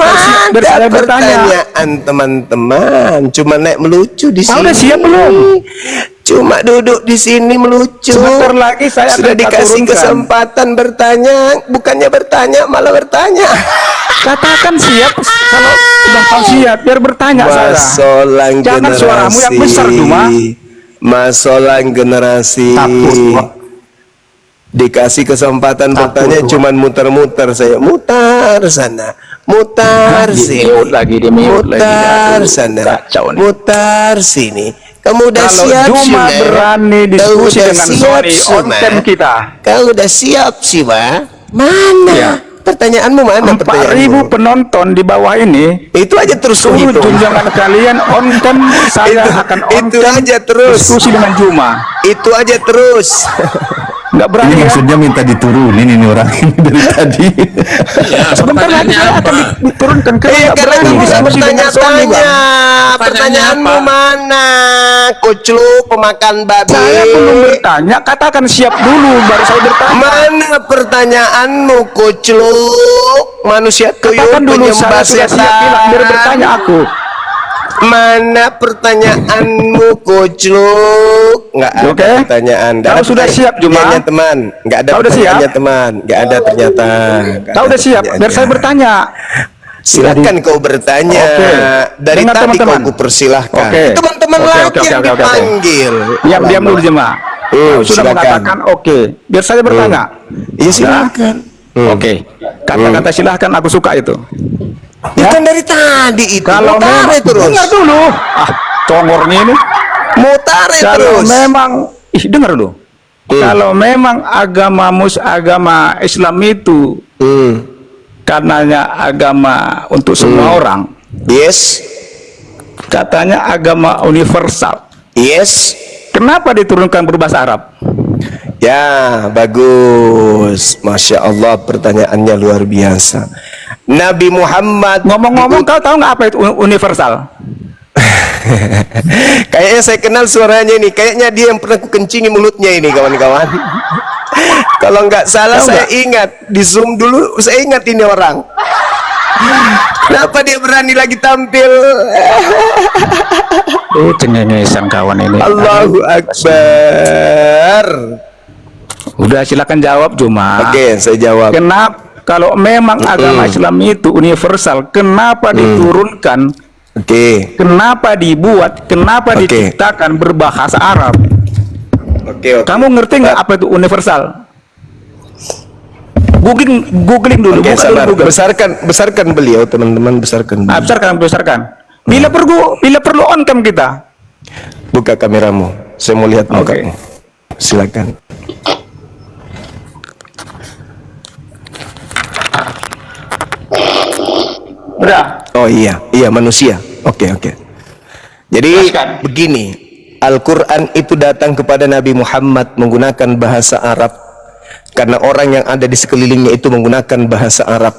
ada pertanyaan teman-teman. Cuma naik melucu di sini. Udah siap belum? Cuma duduk di sini melucu. Sebentar lagi saya sudah dikasih kesempatan bertanya, bukannya bertanya malah bertanya. Katakan siap kalau udah tahu siap biar bertanya masalah saya. Jangan suaramu yang besar Juma. Masalah generasi. Takut. Dikasih kesempatan bertanya cuman muter-muter saya. Mutar sana. Mutar sini. Mutar sana. Mutar sini. Kamu udah siap Juma berani diskusi dengan Sony on-cam kita. Kau udah siap sih, Mana? Ya. Pertanyaanmu mana? 4.000 penonton di bawah ini. Itu aja terus hitung. Junjungan kalian on-cam, saya akan on-cam. Itu aja terus. Diskusi dengan Juma. Itu aja terus. Nggak berani ini maksudnya minta diturunin ini orang ini dari tadi. Ya, sebentar lagi saya akan diturunkan ke karena kamu bertanya-tanya. Pertanyaanmu mana? Kucluk pemakan babi. Saya belum bertanya, katakan siap dulu baru saya bertanya. Mana pertanyaanmu kucluk? Manusia tuyul penyembah setan. Biar bertanya aku. Mana pertanyaanmu kucluk? nggak ada Oke. pertanyaan. Nggak Kau ada sudah siap, Juma? pertanyaannya, teman. Nggak ada Kau udah siap? pertanyaannya, teman. Nggak ada ternyata. Nggak Kau ada udah siap? Biar pertanyaannya. saya bertanya. Silakan kau bertanya. Oke. Dari Dengar, tadi teman-teman. kau persilahkan. Oke. Teman-teman Oke, lain oke, yang oke, oke. dipanggil. Diam dulu jemaah. Kau sudah silakan. mengatakan oke. Biar saya bertanya. Iya, silakan. Oke. Kata-kata silahkan aku suka itu. Ya kan dari tadi itu. Kalau mau tarik memang terus. dengar dulu. Congornya ini. Mau tarik Kalau terus. memang dengar dulu. Kalau memang agama Islam itu karenanya agama untuk semua orang. Yes. Katanya agama universal. Yes. Kenapa diturunkan berbahasa Arab? Ya, bagus. Masya Allah, pertanyaannya luar biasa. Nabi Muhammad Ngomong-ngomong, kau tahu nggak apa itu universal? kayaknya saya kenal suaranya ini. Kayaknya dia yang pernah kukencingi mulutnya ini, kawan-kawan. Kalau nggak salah, Tahu saya nggak? ingat di Zoom dulu. Saya ingat ini orang. Kenapa dia berani lagi tampil? Cengengesan kawan ini. Allahu Akbar. Udah silakan jawab Juma. Oke, saya jawab. Kenapa kalau memang agama Islam itu universal, kenapa diturunkan? Oke. Kenapa dibuat? Kenapa Oke. diciptakan berbahasa Arab? Oke. Kamu ngerti nggak apa itu universal? Googling dulu. Oke, buka sabar. dulu Google. Besarkan beliau, teman-teman, besarkan. Ah, besarkan. Bila perlu on cam kita. Buka kameramu. Saya mau lihat Oke. mukamu. Silakan. Udah. Oh iya, manusia. Oke. Jadi Jelaskan. begini, Al-Quran itu datang kepada Nabi Muhammad menggunakan bahasa Arab. Karena orang yang ada di sekelilingnya itu menggunakan bahasa Arab,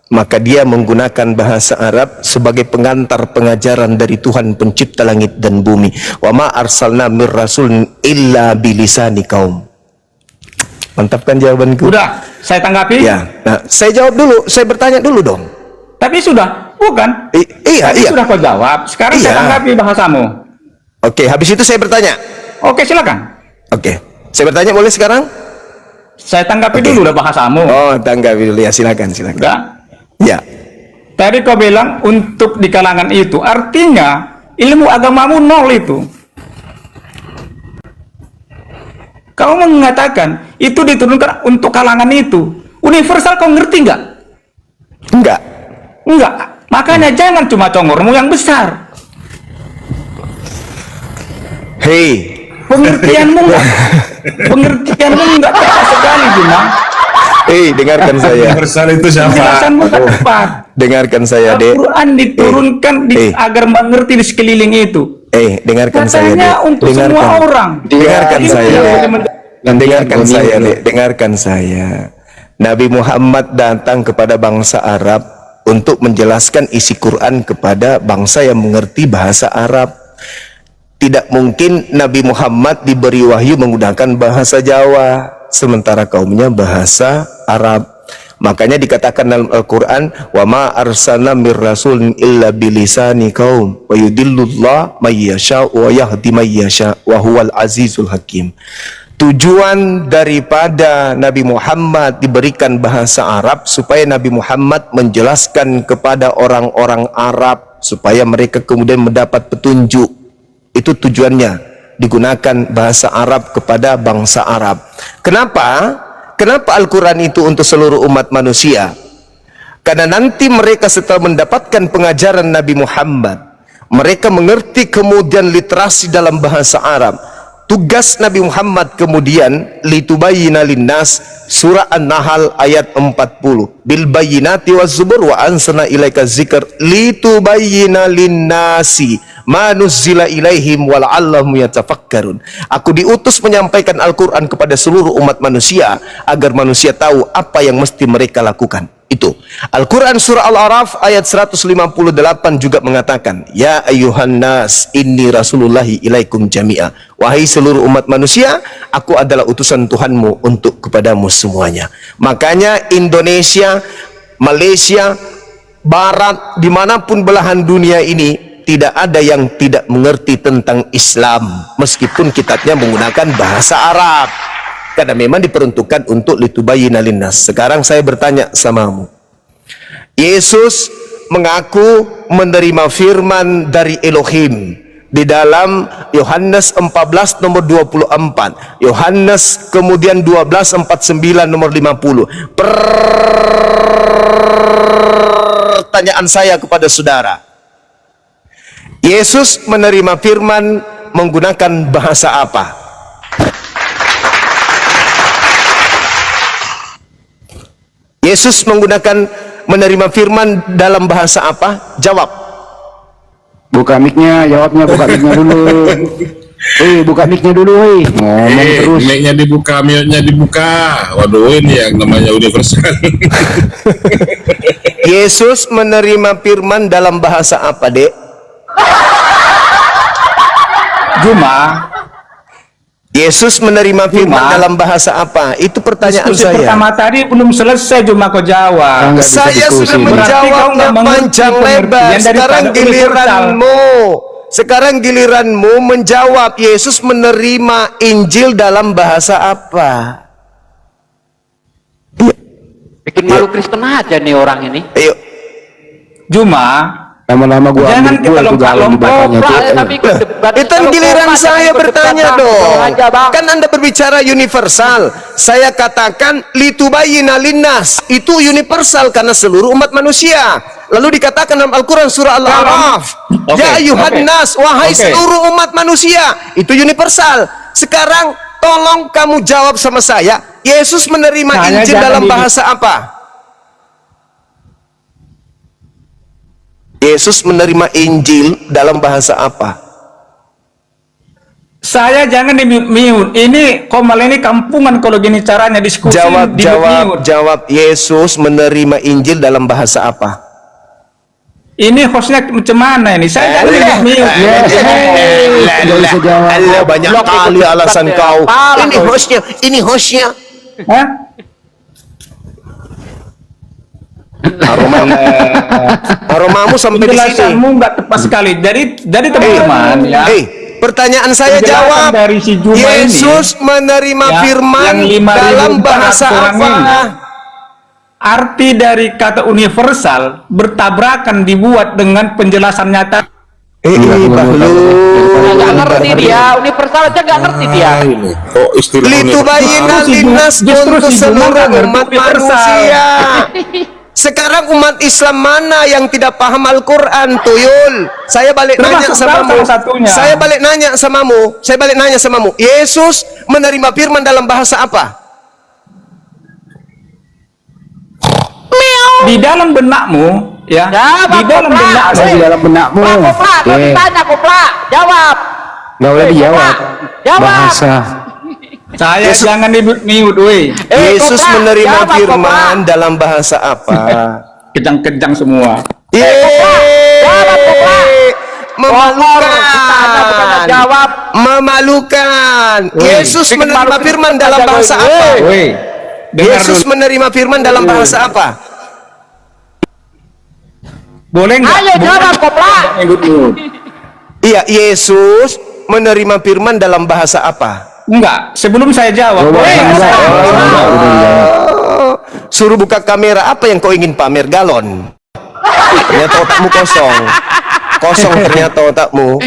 maka dia menggunakan bahasa Arab sebagai pengantar pengajaran dari Tuhan pencipta langit dan bumi. Wa ma arsalna mir rasulin illa bilisani kaum. Mantap kan jawabanku? Udah, saya tanggapi. Ya. Nah, saya jawab dulu. Saya bertanya dulu dong. Tapi sudah, bukan? Iya. Sudah kau jawab. Sekarang Iya. saya tanggapi bahasamu. Oke, habis itu saya bertanya. Oke, silakan. Oke, saya bertanya boleh sekarang? Saya tanggapi dulu udah bahasamu. Oh, tanggapi dulu ya, silakan. Udah. Ya. Tadi kau bilang untuk di kalangan itu, artinya ilmu agamamu nol itu. Kau mengatakan itu diturunkan untuk kalangan itu. Universal kau ngerti nggak? Enggak. Enggak. Makanya jangan cuma congormu yang besar. Hei. Pengertianmu enggak tepat sekali cuma. Hei, dengarkan saya. Universal itu siapa? Penjelasanmu enggak tepat. Dengarkan saya, Dek. Al-Quran diturunkan agar mengerti di sekeliling itu. Dengarkan saya, Dek. Katanya untuk semua orang. Dengarkan Jadi saya. tidak Dengarkan saya, Dek. Dengarkan saya. Nabi Muhammad datang kepada bangsa Arab untuk menjelaskan isi Quran kepada bangsa yang mengerti bahasa Arab. Tidak mungkin Nabi Muhammad diberi wahyu menggunakan bahasa Jawa, sementara kaumnya bahasa Arab. Makanya dikatakan dalam Al-Quran, wa ma arsalna mir rasulin illa bilisani kaum wa yudillullah may yasha wa yahdi may yasha wa huwal azizul hakim. Tujuan daripada Nabi Muhammad diberikan bahasa Arab supaya Nabi Muhammad menjelaskan kepada orang-orang Arab supaya mereka kemudian mendapat petunjuk. Itu tujuannya digunakan bahasa Arab kepada bangsa Arab. Kenapa? Kenapa Al-Quran itu untuk seluruh umat manusia? Karena nanti mereka setelah mendapatkan pengajaran Nabi Muhammad, mereka mengerti kemudian literasi dalam bahasa Arab. Tugas Nabi Muhammad kemudian litubayyina linnas, surah An-Nahl ayat 40. Bil bayyinati waz zubur wa anzalna ilaika dzikr litubayyina linnasi ma nuzzila ilaihim wa la'allahum yatafakkarun. Aku diutus menyampaikan Al-Qur'an kepada seluruh umat manusia agar manusia tahu apa yang mesti mereka lakukan. Itu Al-Quran surah Al-A'raf ayat 158 juga mengatakan, ya ayyuhan nas inni rasulullahi ilaikum jami'a. Wahai seluruh umat manusia, aku adalah utusan Tuhanmu untuk kepadamu semuanya. Makanya Indonesia, Malaysia, Barat, dimanapun belahan dunia ini, tidak ada yang tidak mengerti tentang Islam meskipun kitabnya menggunakan bahasa Arab, karena memang diperuntukkan untuk litubayyina linnas. Sekarang saya bertanya samamu, Yesus mengaku menerima firman dari Elohim di dalam Yohanes 14 nomor 24, Yohanes kemudian 12:49 nomor 50. Pertanyaan saya kepada saudara, Yesus menerima firman menggunakan bahasa apa? Yesus menerima firman dalam bahasa apa? Jawab. Buka mic-nya, jawabnya buka mic-nya dulu. Buka mic-nya dulu, ngomong terus. Mic-nya dibuka, mute-nya dibuka. Waduh, ini yang namanya universal. Yesus menerima firman dalam bahasa apa, Dek? Juma. Yesus menerima firman dalam bahasa apa? Itu pertanyaan Diskusi saya. pertama tadi belum selesai, Juma kau jawab. Saya sudah menjawabnya panjang lebar. Sekarang giliranmu menjawab. Yesus menerima Injil dalam bahasa apa? Bikin malu Kristen aja nih orang ini. Ayo. Juma, lama-lama gua jangan kita lompat-lompat. Itu giliran saya bertanya dong. Kan Anda berbicara universal. Saya katakan litubayyina linnas, itu universal karena seluruh umat manusia. Lalu dikatakan dalam Al-Quran surah Al-A'raf, ya ayuhan nas, wahai seluruh umat manusia, itu universal. Sekarang tolong kamu jawab sama saya, Yesus menerima Injil dalam bahasa apa? Yesus menerima Injil dalam bahasa apa? Saya jangan di mute. Ini Komal ini kampungan kalau gini caranya diskusi. Jawab. Yesus menerima Injil dalam bahasa apa? Ini hostnya macam mana ini? Saya jangan di mute. Banyak kali alasan kau. Ini hostnya. Hah? Aromamu sampai di sini. Penjelasanmu nggak tepat sekali. Dari teman-teman ya. Pertanyaan saya jawab. Dari si Juma Yesus ini, menerima ya, firman dalam bahasa apa? Arti dari kata universal bertabrakan dibuat dengan penjelasan nyata. Nggak ngerti dia, universal aja nggak ngerti dia. Kok istilah Litubayyina linnas untuk seluruh umat manusia. Sekarang umat Islam mana yang tidak paham Al-Quran, Tuyul? Saya balik nanya samamu. Yesus menerima firman dalam bahasa apa? Di dalam benakmu, ya. Di dalam benakmu. Ditanya Kopla, jawab. Nggak boleh dijawab. Bahasa. Saya jangan di-mute, weh. Yesus menerima firman dalam bahasa apa? Kejang-kejang semua. Memalukan. Yesus menerima firman dalam bahasa apa? Yesus menerima firman dalam bahasa apa? Boleh nggak? Ayo jawab, Kopla. Iya, Yesus menerima firman dalam bahasa apa? Enggak, sebelum saya jawab. Suruh buka kamera, apa yang kau ingin pamer? Galon. Ternyata otakmu kosong. Kosong ternyata otakmu.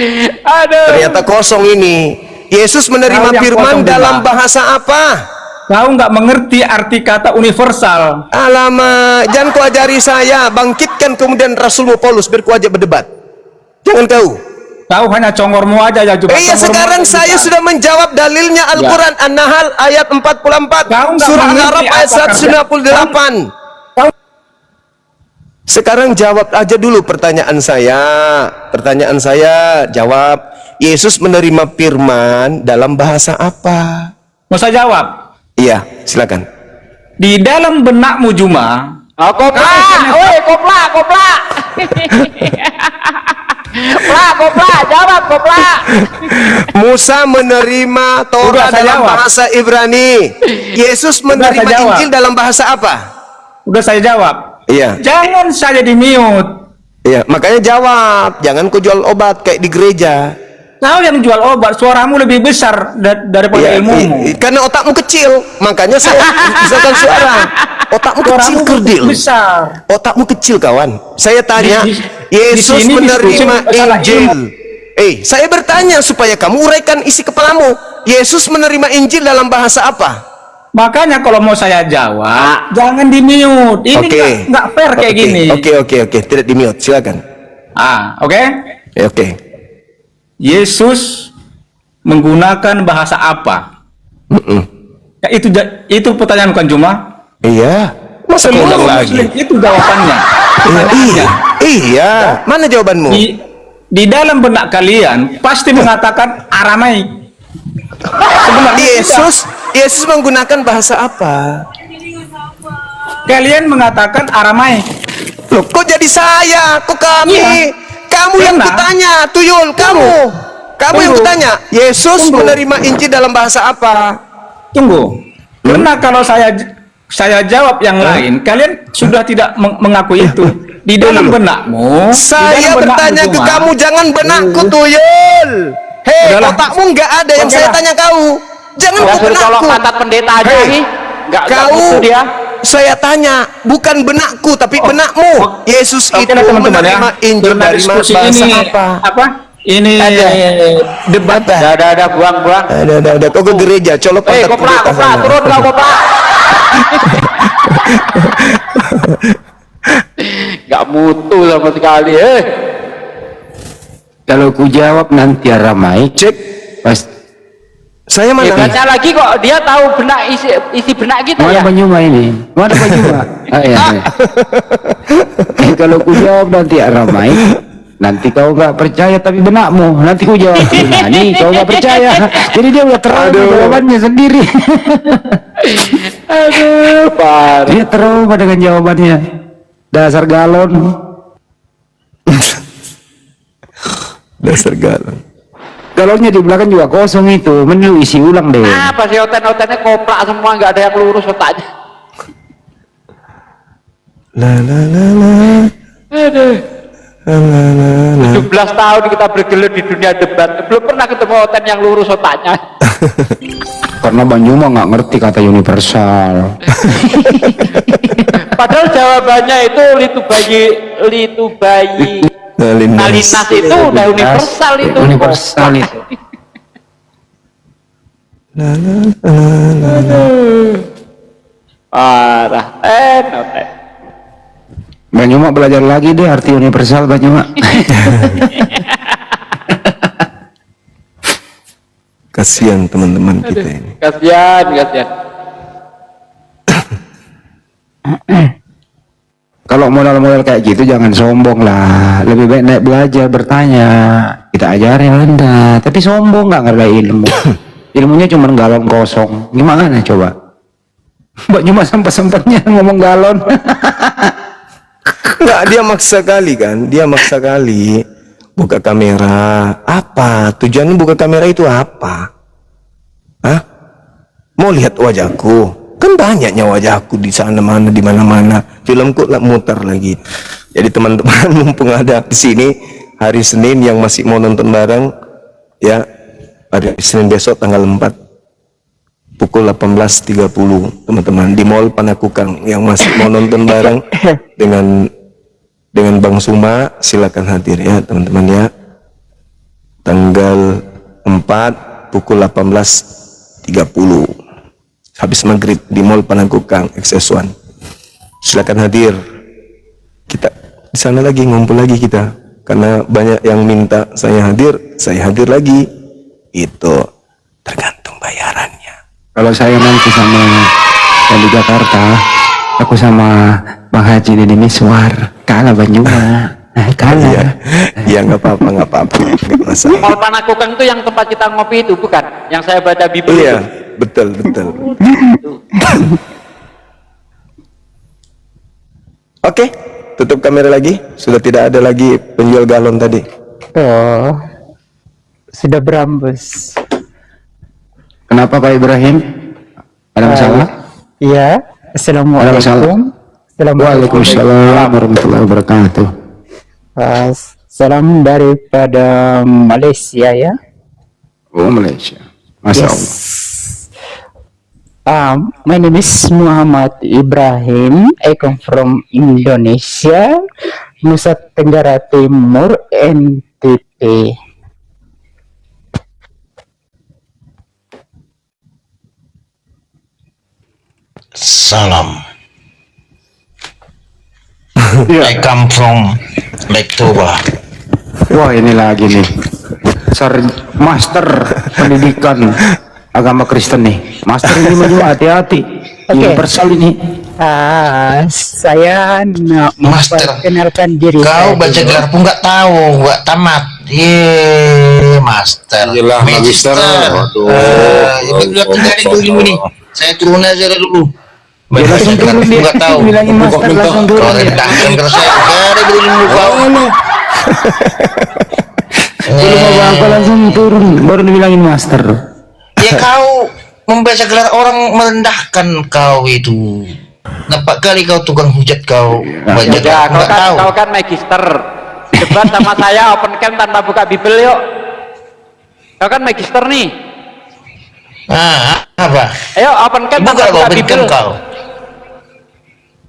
Ternyata kosong ini. Yesus menerima firman dalam bahasa apa? Kau nggak mengerti arti kata universal. Alamak, jangan kau ajari saya. Bangkitkan kemudian Rasulmu Paulus biar kau ajak berdebat. Jangan kau. Kau hanya congormu aja ya. Iya, sekarang saya sudah menjawab dalilnya Al-Quran An-Nahl ayat 44, surah Al-Araf ayat 198. Sekarang jawab aja dulu pertanyaan saya. Pertanyaan saya jawab. Yesus menerima firman dalam bahasa apa? Mau saya jawab? Iya, silakan. Di dalam benakmu, Juma. Kopla, Kopla. Kopla, jawab Kopla. Musa menerima Torah dalam bahasa Ibrani. Yesus menerima Injil dalam bahasa apa? Udah saya jawab. Iya. Jangan saja di mute. Iya, makanya jawab, jangan kau jual obat kayak di gereja. Kau yang jual obat, suaramu lebih besar daripada ilmumu. Karena otakmu kecil, makanya saya misalkan suara. Otakmu kecil kerdil. Besar. Otakmu kecil kawan. Saya tanya, Yesus sini menerima masalah Injil. Saya bertanya supaya kamu uraikan isi kepalamu. Yesus menerima Injil dalam bahasa apa? Makanya kalau mau saya jawab, jangan di-mute. Ini nggak fair kayak gini. Oke. Tidak di-mute, silakan. Oke? Oke. Yesus menggunakan bahasa apa? Ya, itu pertanyaan bukan cuma? Iya. Masa ulang lagi? Itu jawabannya. Iya. Mana jawabanmu? Di dalam benak kalian pasti mengatakan Aramaik. Sebenarnya Yesus menggunakan bahasa apa? Kalian mengatakan Aramaik. Loh, kok jadi saya? Kok kami? Iya. Kamu yang kutanya, Tuyul, kamu yang kutanya. Yesus menerima Injil dalam bahasa apa? Tunggu. Karena kalau saya jawab yang lain, kalian sudah tidak mengakui itu. Di dalam benakmu. Saya bertanya ke kamu, jangan benakku, Tuyul. Hei, otakmu nggak ada yang saya tanya kau. Jangan kau benakku. Pantat pendeta aja sih. Kau dia. Saya tanya, bukan benakku tapi benakmu. Yesus itu menerima Injil dari bahasa apa? Ini debat. Ada buang-buang. Ada. Kau ke gereja, colok pantat pendeta. Koprak, turun kau koprak. Gak mutu sama sekali. Kalau ku jawab nanti Aramaik, cek pas saya mana? Hebatnya lagi kok dia tahu benak isi benak kita mana ya. Banyuma ini? Mana Banyuma? Kalau ku jawab nanti Aramaik, nanti kau nggak percaya tapi benakmu. Nanti ku jawab Yunani, kau nggak percaya. Jadi dia udah terlalu jawabannya sendiri. Aduh, parah. Dia trauma dengan jawabannya. Dasar galon. Dasar galon. Galonnya di belakang juga kosong itu, mending isi ulang deh. Apa sih oten-otennya koprak semua, nggak ada yang lurus otaknya. Aduh. 17 tahun kita bergelut di dunia debat, belum pernah ketemu oten yang lurus otaknya. Karena Banyuma nggak ngerti kata universal. Padahal jawabannya itu litu bayi Nalinas itu udah universal itu. Universal itu. Parah. Oten. Banyuma belajar lagi deh arti universal Banyuma. Kasihan teman-teman kita ini. Kasihan. Kalau modal-modal kayak gitu jangan sombong lah. Lebih baik naik belajar, bertanya. Kita ajarin Anda. Tapi sombong nggak ngerti ilmu. Ilmunya cuma galon kosong. Gimana coba? Mbak cuma sempat-sempatnya ngomong galon. Enggak, dia maksa kali kan. Dia maksa kali. Buka kamera. Apa? Tujuannya buka kamera itu apa? Hah? Mau lihat wajahku? Kan banyaknya wajahku di sana mana di mana-mana. Filmku lah muter lagi. Jadi teman-teman mumpung ada di sini hari Senin yang masih mau nonton bareng ya, hari Senin besok tanggal 4 pukul 18.30 teman-teman di Mall Panakukang yang masih mau nonton bareng dengan Bang Suma silakan hadir ya teman-teman ya. Tanggal 4 pukul 18.30 habis maghrib di Mall Panakukang XS1. Silakan hadir. Kita di sana lagi ngumpul lagi kita. Karena banyak yang minta saya hadir lagi. Itu tergantung bayarannya. Kalau saya nanti sama yang di Jakarta, aku sama Bang Haji Deddy Miswar, kalah Banyuma. Kalah. Iya nggak apa-apa, nggak masalah. Mall Panakukang itu yang tempat kita ngopi itu bukan? Yang saya baca Bible iya, itu. betul. Oke, tutup kamera lagi. Sudah tidak ada lagi penjual galon tadi. Oh, sudah berambus. Kenapa Pak Ibrahim? Ada masalah? Iya. Assalamualaikum. Waalaikumsalam warahmatullahi wabarakatuh. Salam daripada Malaysia ya. Oh, Malaysia. Masya Allah. My name is Muhammad Ibrahim. I come from Indonesia, Nusa Tenggara Timur, NTT. Salam. I come from Lake Toba. Wah, ini lagi nih. Master pendidikan agama Kristen nih. Master ini mah juga hati-hati. Universal ini. Saya nak memperkenalkan diri. Kau baca gelar pun nggak tahu, nggak tamat. Master. Iyalah, magister. Waduh. Bilang tinggal dulu ini. Saya turun aja dulu. Dia langsung turun dia. Nggak tahu. Bilangin master langsung turun. Kau rendahkan kalau saya ada berilmu kau. Belum apa-apa langsung turun, baru dibilangin master. Ya kau membaca gelar orang merendahkan kau itu. Nampak kali kau tukang hujat kau. Baca gelar Kau kan magister. Debat sama saya open cam tanpa buka Bible yuk. Kau kan magister nih. Apa? Ayo open cam tanpa buka Bible. Kau.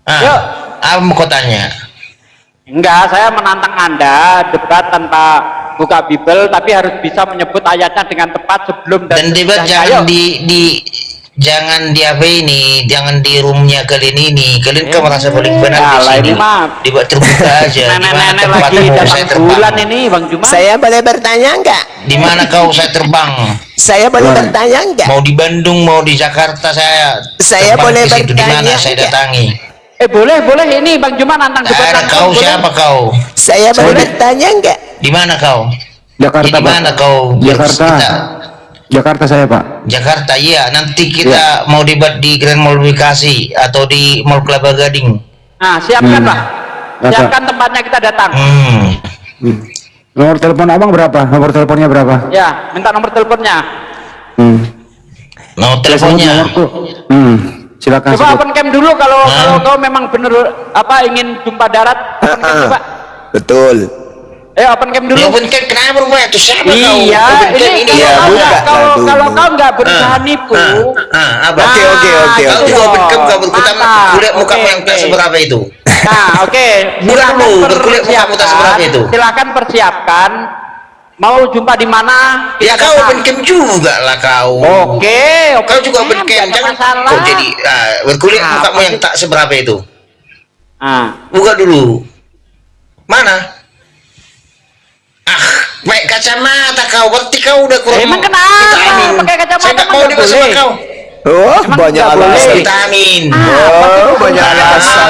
Yuk. Apa mau tanya? Enggak, saya menantang Anda debat tanpa buka Bible, tapi harus bisa menyebut ayatnya dengan tepat sebelum dan debat jangan jangan di apa ini, jangan di roomnya kalian ini. Kalian kan merasa paling benar di sini. Debat terbuka aja. Nenek lagi datang bulan ini, Bang Juma. Saya boleh bertanya enggak? Di mana kau saya terbang? Saya boleh bertanya enggak? Mau di Bandung, mau di Jakarta saya boleh bertanya. Di mana saya datangi? Boleh ini Bang Juma nantang debat. Kau siapa kau? Saya boleh bertanya enggak? Di mana kau? Jakarta, Di mana kau? Jakarta. Jakarta saya, Pak. Jakarta, iya. Nanti kita mau debat di Grand Mall Bekasi atau di Mall Kelapa Gading. Nah, siapkan Pak. Siapkan tempatnya, kita datang. Nomor telepon abang berapa? Nomor teleponnya berapa? Ya, minta nomor teleponnya. Nomor teleponnya. Silakan. Coba open cam dulu kalau kau memang bener ingin jumpa darat. Open cam coba. Betul. Open cam dulu. Open cam kenapa rumah itu siapa kau? Iya, ini kalau kau nggak berusaha nipu. Oke. Kau open cam kau berkutam kulit muka yang tak seberapa itu. Nah, oke. Bukan dulu berkulit muka tak seberapa itu. Silakan persiapkan. Mau jumpa di mana? Ya kau open cam juga lah kau. Oke. Kau juga open cam, jangan kau jadi berkulit mukamu yang tak seberapa itu. Buka dulu. Mana? Pakai kacamata kau, berarti kau udah kurang. Emang kenapa? Pakai kacamata saya nggak mau debat sama kau. Banyak alasan. Vitamin. Banyak alasan.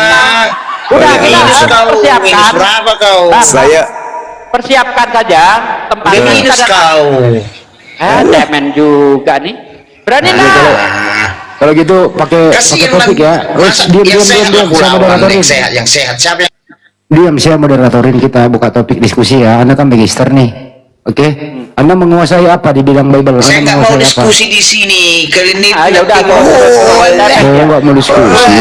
Udah minus kau. Minus berapa kau? Saya persiapkan saja tempatnya. Minus kau. Demen juga nih. Berani nggak? Kalau gitu pakai topik ya. Diam sama moderatorin. Yang sehat siapa? Diam, saya moderatorin, kita buka topik diskusi ya. Anda kan magister nih, oke? Anda menguasai apa di bidang Bible? Saya nggak mau diskusi di sini. Kalian ini ya udah nggak mau diskusi.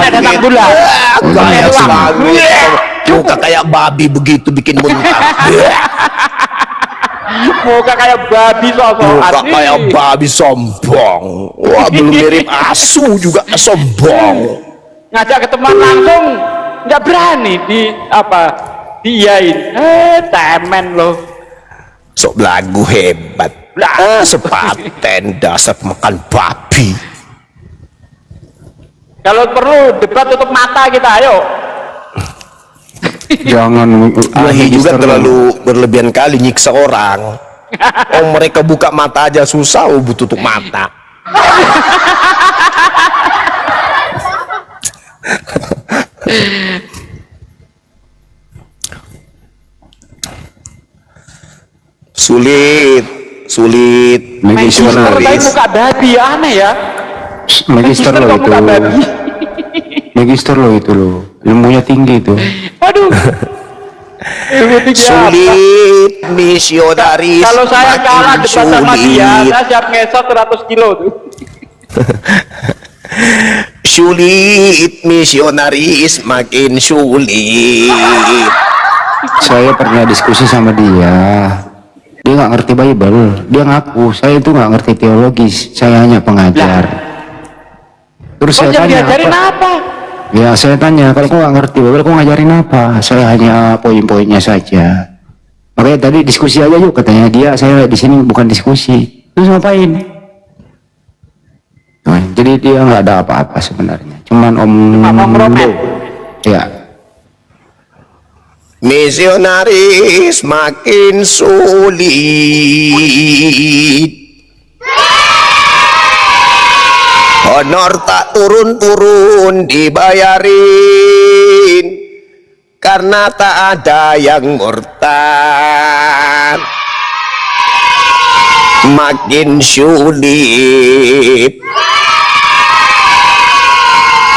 Datang bulan. Muka kayak babi begitu bikin muntah. Muka kayak babi sombong. Muka kayak babi sombong. Wah, belum mirip asu juga sombong. Ngajak ketemuan langsung nggak berani diain. Temen lo. Sok belagu hebat. Sepaten dasar makan babi. Kalau perlu debat tutup mata kita, ayo. Jangan. Ahi juga terlalu berlebihan kali nyiksa orang. Mereka buka mata aja susah, tutup mata. Sulit magister tapi muka babi, aneh ya. Magister lo itu magister lo itu lo ilmunya tinggi itu. Aduh. Sulit misionaris. Kalau saya kalah debat sama dia, saya siap ngesot 100 kilo tuh. sulit, misionaris makin sulit. Saya pernah diskusi sama dia nggak ngerti Bible, dia ngaku saya itu nggak ngerti teologis, saya hanya pengajar. Terus saya tanya apa? Ya saya tanya, kalau kau nggak ngerti Bible, kau ngajarin apa? Saya hanya poin-poinnya saja. Makanya tadi diskusi aja yuk, katanya dia. Saya di sini bukan diskusi. Terus ngapain? Nah, jadi dia nggak ada apa-apa sebenarnya, cuman ya. Misionaris makin sulit, honor tak turun-turun dibayarin karena tak ada yang murtad. Makin sulit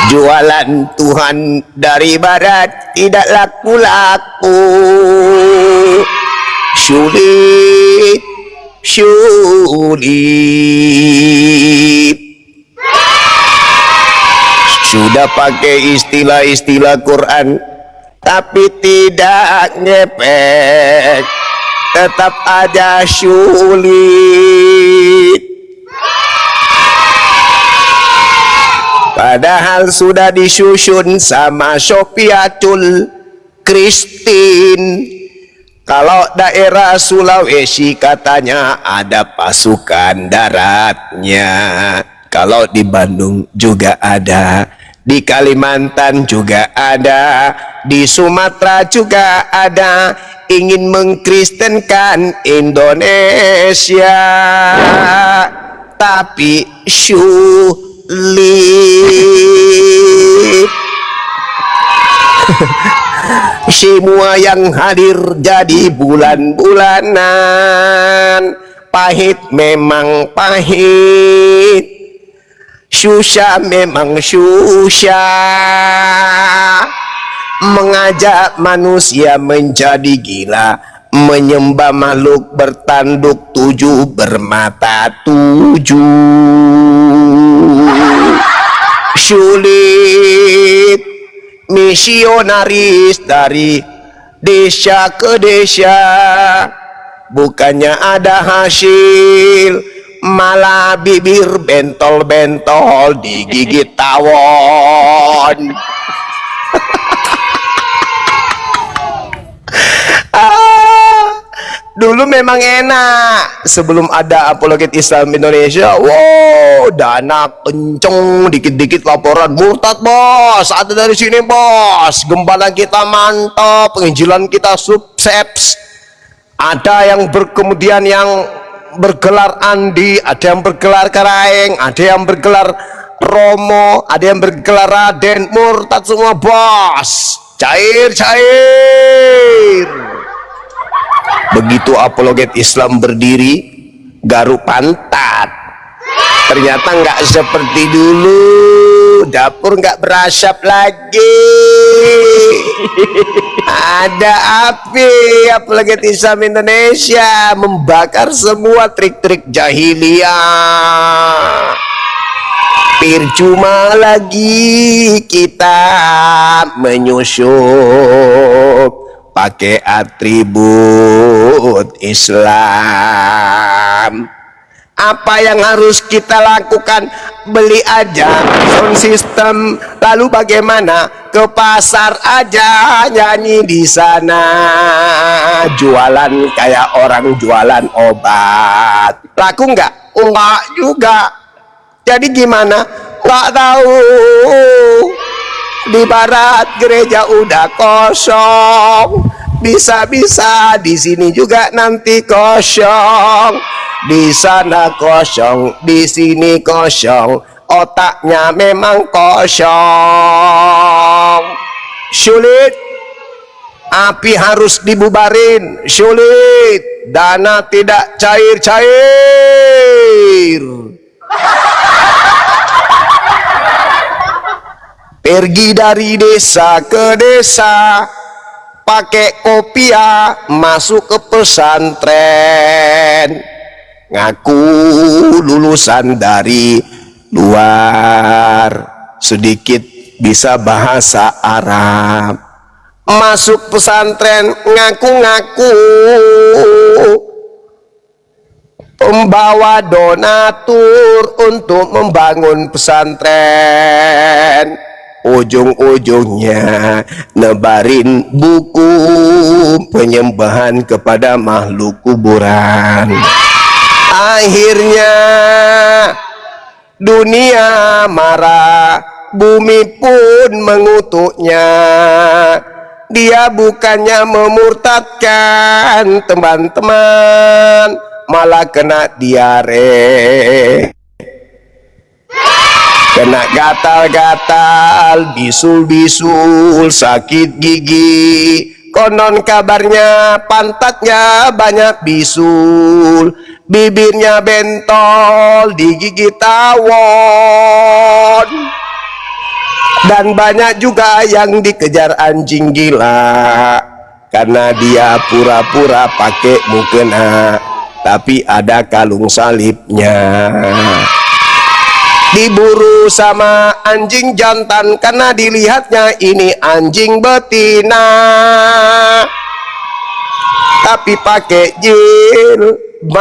jualan Tuhan dari barat, tidak laku-laku. Sulit, sulit. Sudah pakai istilah-istilah Quran tapi tidak ngepek, tetap aja sulit. Padahal sudah disusun sama Sofiatul Kristin. Kalau daerah Sulawesi katanya ada pasukan daratnya. Kalau di Bandung juga ada, di Kalimantan juga ada, di Sumatera juga ada. Ingin mengkristenkan Indonesia, tapi semua yang hadir jadi bulan-bulanan. Pahit memang pahit, susah memang susah. Mengajak manusia menjadi gila, menyembah makhluk bertanduk 7 bermata 7. Sulit misionaris dari desa ke desa, bukannya ada hasil, malah bibir bentol-bentol digigit tawon. Dulu memang enak sebelum ada apologet Islam Indonesia. Wow, dana kenceng, dikit-dikit laporan murtad bos, ada dari sini bos, gembala kita mantap, penginjilan kita sukses. Ada yang kemudian yang bergelar Andi, ada yang bergelar Karaeng, ada yang bergelar Romo, ada yang bergelar Raden, murtad semua bos, cair. Begitu apologet Islam berdiri, garuk pantat. Ternyata nggak seperti dulu, dapur nggak berasap lagi. Ada api apologet Islam Indonesia membakar semua trik-trik jahiliyah. Percuma lagi kita menyusup pakai atribut Islam. Apa yang harus kita lakukan? Beli aja sound system, lalu bagaimana? Ke pasar aja nyanyi di sana, jualan kayak orang jualan obat. Laku nggak? Enggak juga. Jadi gimana? Nggak tahu. Di barat gereja udah kosong, bisa-bisa di sini juga nanti kosong. Di sana kosong, di sini kosong, otaknya memang kosong. Sulit, api harus dibubarin. Sulit, dana tidak cair-cair. Pergi dari desa ke desa, pakai kopiah, masuk ke pesantren, ngaku lulusan dari luar. sedikit bisa bahasa Arab. Masuk pesantren ngaku-ngaku pembawa donatur untuk membangun pesantren. Ujung-ujungnya nebarin buku penyembahan kepada makhluk kuburan. Akhirnya dunia marah, bumi pun mengutuknya. Dia bukannya memurtadkan teman-teman, malah kena diare, kena gatal-gatal, bisul-bisul, sakit gigi. Konon kabarnya pantatnya banyak bisul, bibirnya bentol, digigit tawon. Dan banyak juga yang dikejar anjing gila karena dia pura-pura pakai mukena, tapi ada kalung salibnya. Diburu sama anjing jantan karena dilihatnya ini anjing betina, tapi pakai jilbab.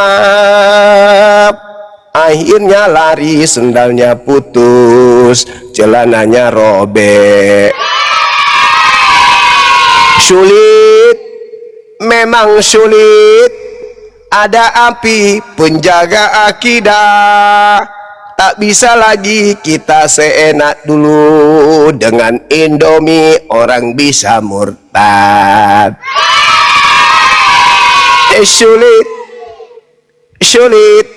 Akhirnya lari, sendalnya putus, celananya robek. Sulit, memang sulit. Ada api penjaga akidah. Tak bisa lagi kita seenak dulu. Dengan Indomie orang bisa murtad. Sulit, sulit.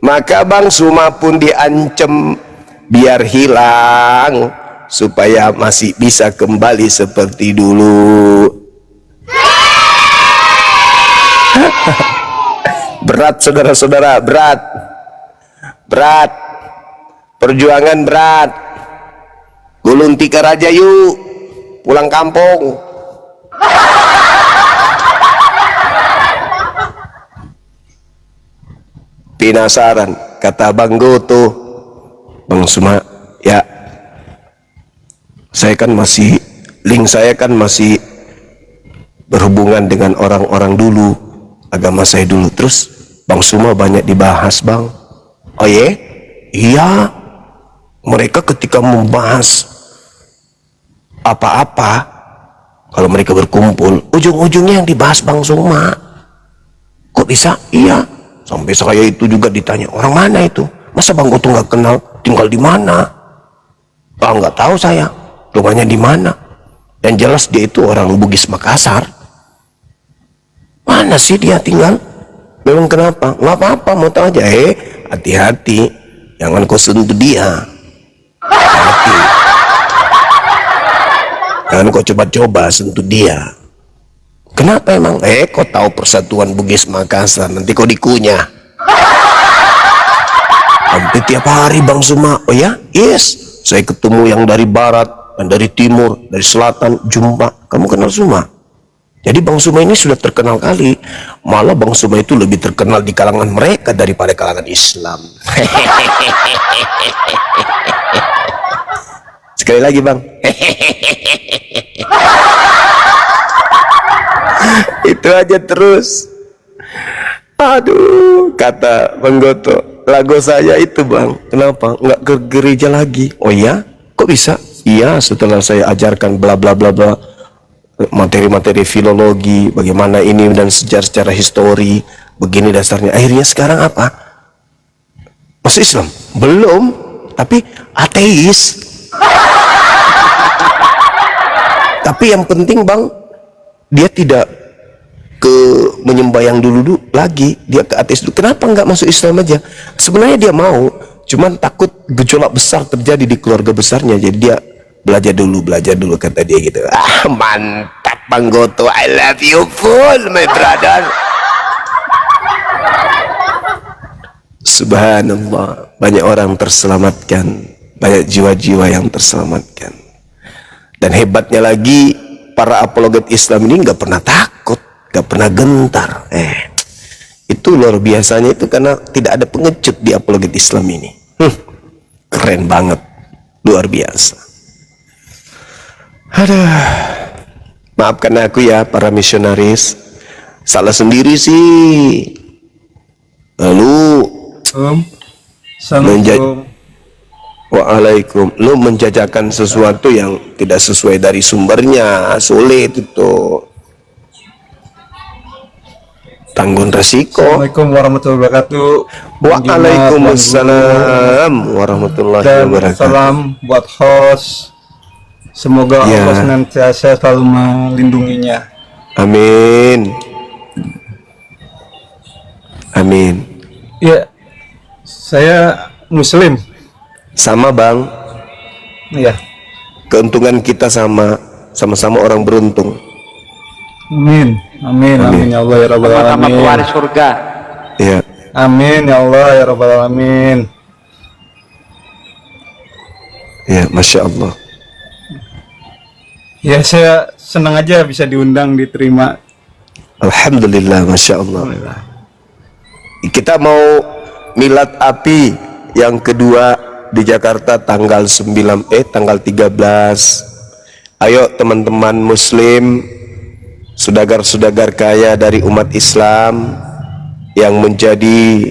Maka Bang Suma pun diancam biar hilang, supaya masih bisa kembali seperti dulu. Berat saudara-saudara, berat. Berat. Perjuangan berat. Gulung tikar aja yuk, pulang kampung. Penasaran, kata Bang Goto, Bang Suma, ya saya kan masih, link saya kan masih berhubungan dengan orang-orang dulu, agama saya dulu. Terus Bang Suma banyak dibahas, Bang. Oh ye? Iya, mereka ketika membahas apa-apa, kalau mereka berkumpul, ujung-ujungnya yang dibahas Bang Suma. Kok bisa? Iya. Sampai saya itu juga ditanya, orang mana itu? Masa Bang Goto nggak kenal? Tinggal di mana? Ah, nggak tahu saya. Rumahnya di mana? Dan jelas dia itu orang Bugis Makassar. Mana sih dia tinggal? Memang kenapa? Nggak apa-apa, mau tahu aja. Hati-hati, jangan kau sentuh dia. Hati. Jangan kau coba-coba sentuh dia. Kenapa emang? Kau tahu Persatuan Bugis Makassar, nanti kau dikunyah. Hampir tiap hari Bang Suma. Oh ya? Yes. Saya ketemu yang dari barat, dan dari timur, dari selatan, jumpa. Kamu kenal Suma? Jadi Bang Suma ini sudah terkenal kali. Malah Bang Suma itu lebih terkenal di kalangan mereka daripada kalangan Islam. Sekali lagi Bang. Itu aja terus. Aduh, kata Bang Goto, lagu saya itu Bang, kenapa nggak ke gereja lagi? Oh ya, kok bisa? Iya, setelah saya ajarkan bla bla bla bla, materi-materi filologi, bagaimana ini dan sejarah histori, begini dasarnya. Akhirnya sekarang apa? Masuk Islam? Belum, tapi ateis. Tapi yang penting Bang, dia tidak ke menyembah yang dulu lagi, dia ke ateis dulu. Kenapa nggak masuk Islam aja? Sebenarnya dia mau, cuman takut gejolak besar terjadi di keluarga besarnya, jadi dia belajar dulu kata dia gitu. Mantap Bang Goto, I love you full my brother. Subhanallah, banyak orang terselamatkan, banyak jiwa-jiwa yang terselamatkan. Dan hebatnya lagi, para apologet Islam ini nggak pernah takut, nggak pernah gentar. Itu luar biasanya itu karena tidak ada pengecut di apologet Islam ini. Keren banget. luar biasa. Aduh, maafkan aku ya para misionaris, salah sendiri sih. Lalu lu menjajakan sesuatu yang tidak sesuai dari sumbernya, sulit itu. Tanggung resiko. Assalamualaikum warahmatullahi wabarakatuh. Waalaikumsalam warahmatullahi Dan wabarakatuh. salam buat host. Semoga Ya. Allah senantiasa selalu melindunginya. Amin. Amin. Ya, saya Muslim. Sama bang. Ya. Keuntungan kita sama-sama orang beruntung. Amin. Amin. Amin ya Allah ya Rabbal Sama-sama alamin. pewaris surga. Ya. Amin ya Allah ya Rabbal alamin. Ya, masya Allah. Ya, saya senang aja bisa diundang, diterima. Alhamdulillah, masya Allah. Kita mau milad api yang kedua di Jakarta tanggal 13. Ayo teman-teman Muslim, saudagar-saudagar kaya dari umat Islam yang menjadi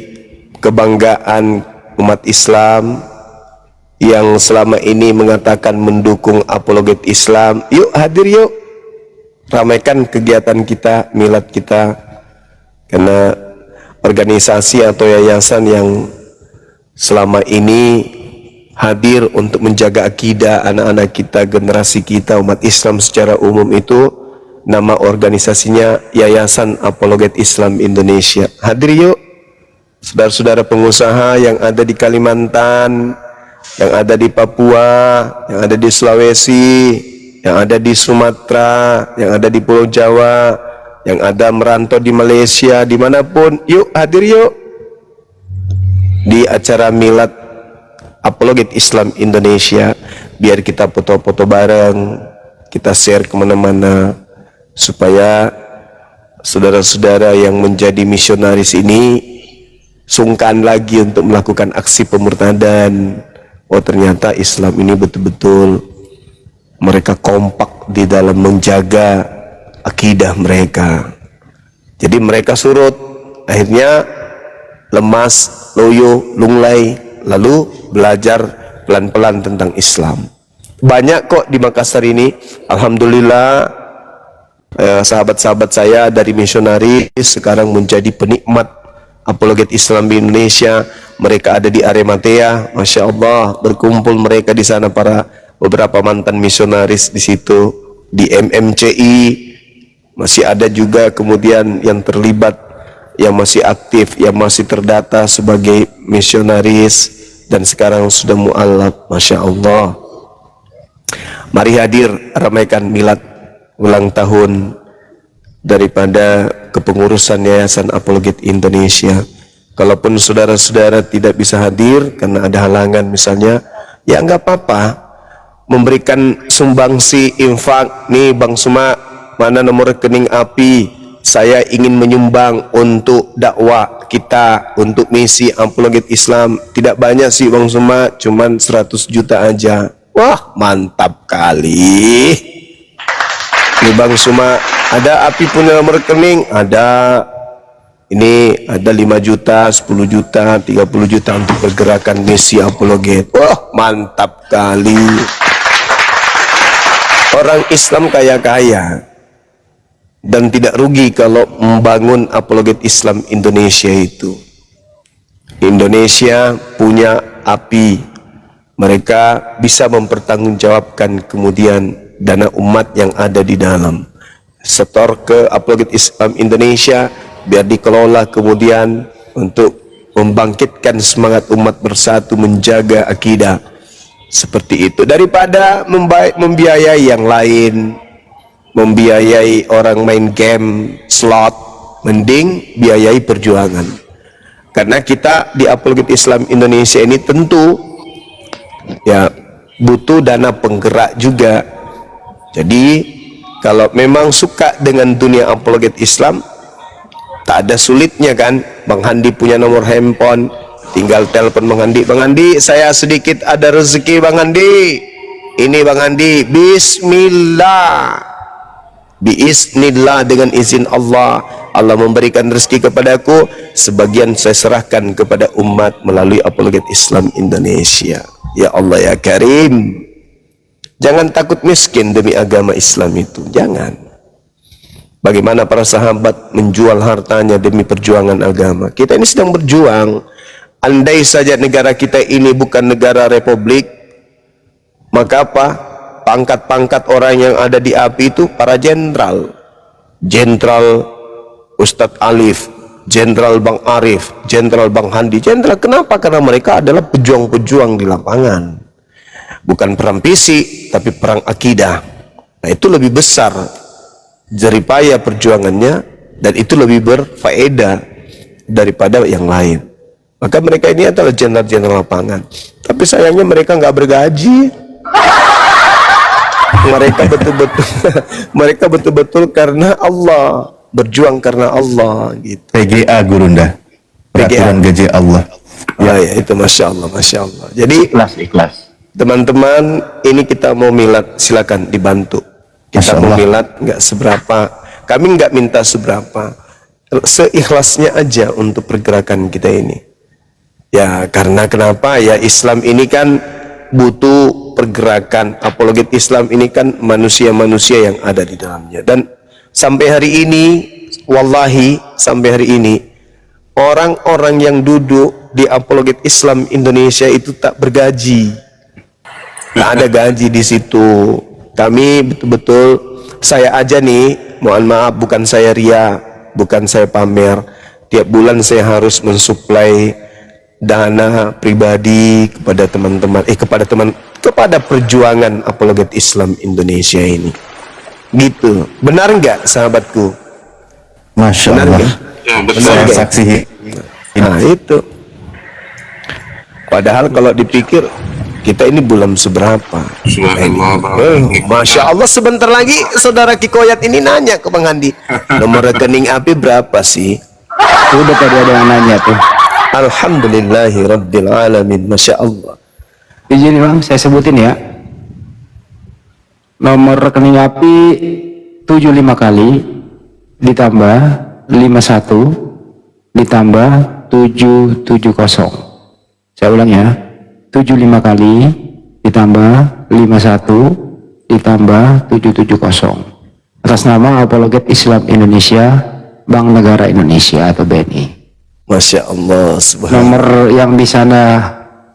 kebanggaan umat Islam, yang selama ini mengatakan mendukung apologet Islam, yuk hadir yuk, ramaikan kegiatan kita, milad kita. Karena organisasi atau yayasan yang selama ini hadir untuk menjaga akidah anak-anak kita, generasi kita, umat Islam secara umum, itu nama organisasinya Yayasan Apologet Islam Indonesia. Hadir yuk saudara-saudara pengusaha yang ada di Kalimantan, yang ada di Papua, yang ada di Sulawesi, yang ada di Sumatera, yang ada di Pulau Jawa, yang ada merantau di Malaysia, dimanapun, yuk hadir yuk di acara milad Apologet Islam Indonesia, biar kita foto-foto bareng, kita share kemana-mana, supaya saudara-saudara yang menjadi misionaris ini sungkan lagi untuk melakukan aksi pemurtadan. Oh, ternyata Islam ini betul-betul mereka kompak di dalam menjaga akidah mereka. Jadi mereka surut, akhirnya lemas, loyo, lunglai, lalu belajar pelan-pelan tentang Islam. Banyak kok di Makassar ini, alhamdulillah, sahabat-sahabat saya dari misionaris sekarang menjadi penikmat apologet Islam di Indonesia. Mereka ada di Arematea, masya Allah, berkumpul mereka di sana, para beberapa mantan misionaris di situ. Di MMCI masih ada juga kemudian yang terlibat, yang masih aktif, yang masih terdata sebagai misionaris, dan sekarang sudah mu'alaf, masya Allah. Mari hadir, ramaikan milad ulang tahun daripada kepengurusan Yayasan Apologet Indonesia. Kalaupun saudara-saudara tidak bisa hadir karena ada halangan misalnya, ya nggak apa-apa, memberikan sumbangsi infak. Nih Bang Suma, mana nomor rekening API, saya ingin menyumbang untuk dakwah kita, untuk misi Apologet Islam. Tidak banyak sih Bang Suma, cuman 100 juta aja. Wah, mantap kali. Nih Bang Suma, ada API punya nomor rekening? Ada. Ini ada 5 juta, 10 juta, 30 juta untuk pergerakan misi apologet. Wah, mantap kali. Orang Islam kaya-kaya dan tidak rugi kalau membangun apologet Islam Indonesia itu. Indonesia punya api, mereka bisa mempertanggungjawabkan kemudian dana umat yang ada di dalam. Setor ke apologet Islam Indonesia, biar dikelola kemudian untuk membangkitkan semangat umat bersatu menjaga akidah. Seperti itu, daripada membiayai yang lain, membiayai orang main game slot, mending biayai perjuangan. Karena kita di Apologet Islam Indonesia ini tentu ya butuh dana penggerak juga. Jadi kalau memang suka dengan dunia apologet Islam, tak ada sulitnya kan. Bang Handi punya nomor handphone, tinggal telepon Bang Andi. Bang Andi, saya sedikit ada rezeki Bang Andi. Ini Bang Andi, bismillah. Biiznillah, dengan izin Allah. Allah memberikan rezeki kepadaku, sebagian saya serahkan kepada umat melalui Apologet Islam Indonesia. Ya Allah ya Karim. Jangan takut miskin demi agama Islam itu, jangan. Bagaimana para sahabat menjual hartanya demi perjuangan agama. Kita ini sedang berjuang. Andai saja negara kita ini bukan negara republik, maka apa? Pangkat-pangkat orang yang ada di API itu para jenderal. Jenderal Ustadz Alif, Jenderal Bang Arif, Jenderal Bang Handi. Jenderal kenapa? Karena mereka adalah pejuang-pejuang di lapangan. Bukan perang fisik, tapi perang akidah. Nah, itu lebih besar jeripaya perjuangannya, dan itu lebih berfaedah daripada yang lain. Maka mereka ini adalah jenderal-jenderal lapangan. Tapi sayangnya mereka nggak bergaji. Mereka betul-betul karena Allah, berjuang karena Allah gitu. PGA Gurunda, peraturan gaji Allah. Ya, itu Masya Allah, Masya Allah. Jadi Ikhlas. teman-teman, ini kita mau milad, silakan dibantu. Kita mau milad nggak seberapa, kami nggak minta seberapa, seikhlasnya aja untuk pergerakan kita ini. Ya, karena kenapa? Ya, Islam ini kan butuh pergerakan. Apologet Islam ini kan manusia-manusia yang ada di dalamnya. Dan sampai hari ini, wallahi sampai hari ini, orang-orang yang duduk di Apologet Islam Indonesia itu tak bergaji. Tak ada gaji di situ. Kami betul-betul, saya aja nih, mohon maaf, bukan saya ria, bukan saya pamer. Tiap bulan saya harus mensuplai dana pribadi kepada teman-teman, kepada perjuangan Apologet Islam Indonesia ini. Gitu. Benar nggak, sahabatku? Masya Benar Allah. nggak? Ya, betul. Benar Saya nggak? saksi. Nah, itu. Padahal kalau dipikir, kita ini belum seberapa. Masya Allah, sebentar lagi saudara Kikoyat ini nanya ke Bang Andi, nomor rekening API berapa sih? Udah tadi ada yang nanya tuh. Alhamdulillahi Rabbil Alamin. Masya Allah. Izin Bang, saya sebutin ya. Nomor rekening API 75 kali ditambah 51 ditambah 770. Saya ulang ya. 75 kali ditambah 51 ditambah 770. Atas nama Apologet Islam Indonesia, Bank Negara Indonesia atau BNI. Masya Allah, subhanallah. Nomor yang di sana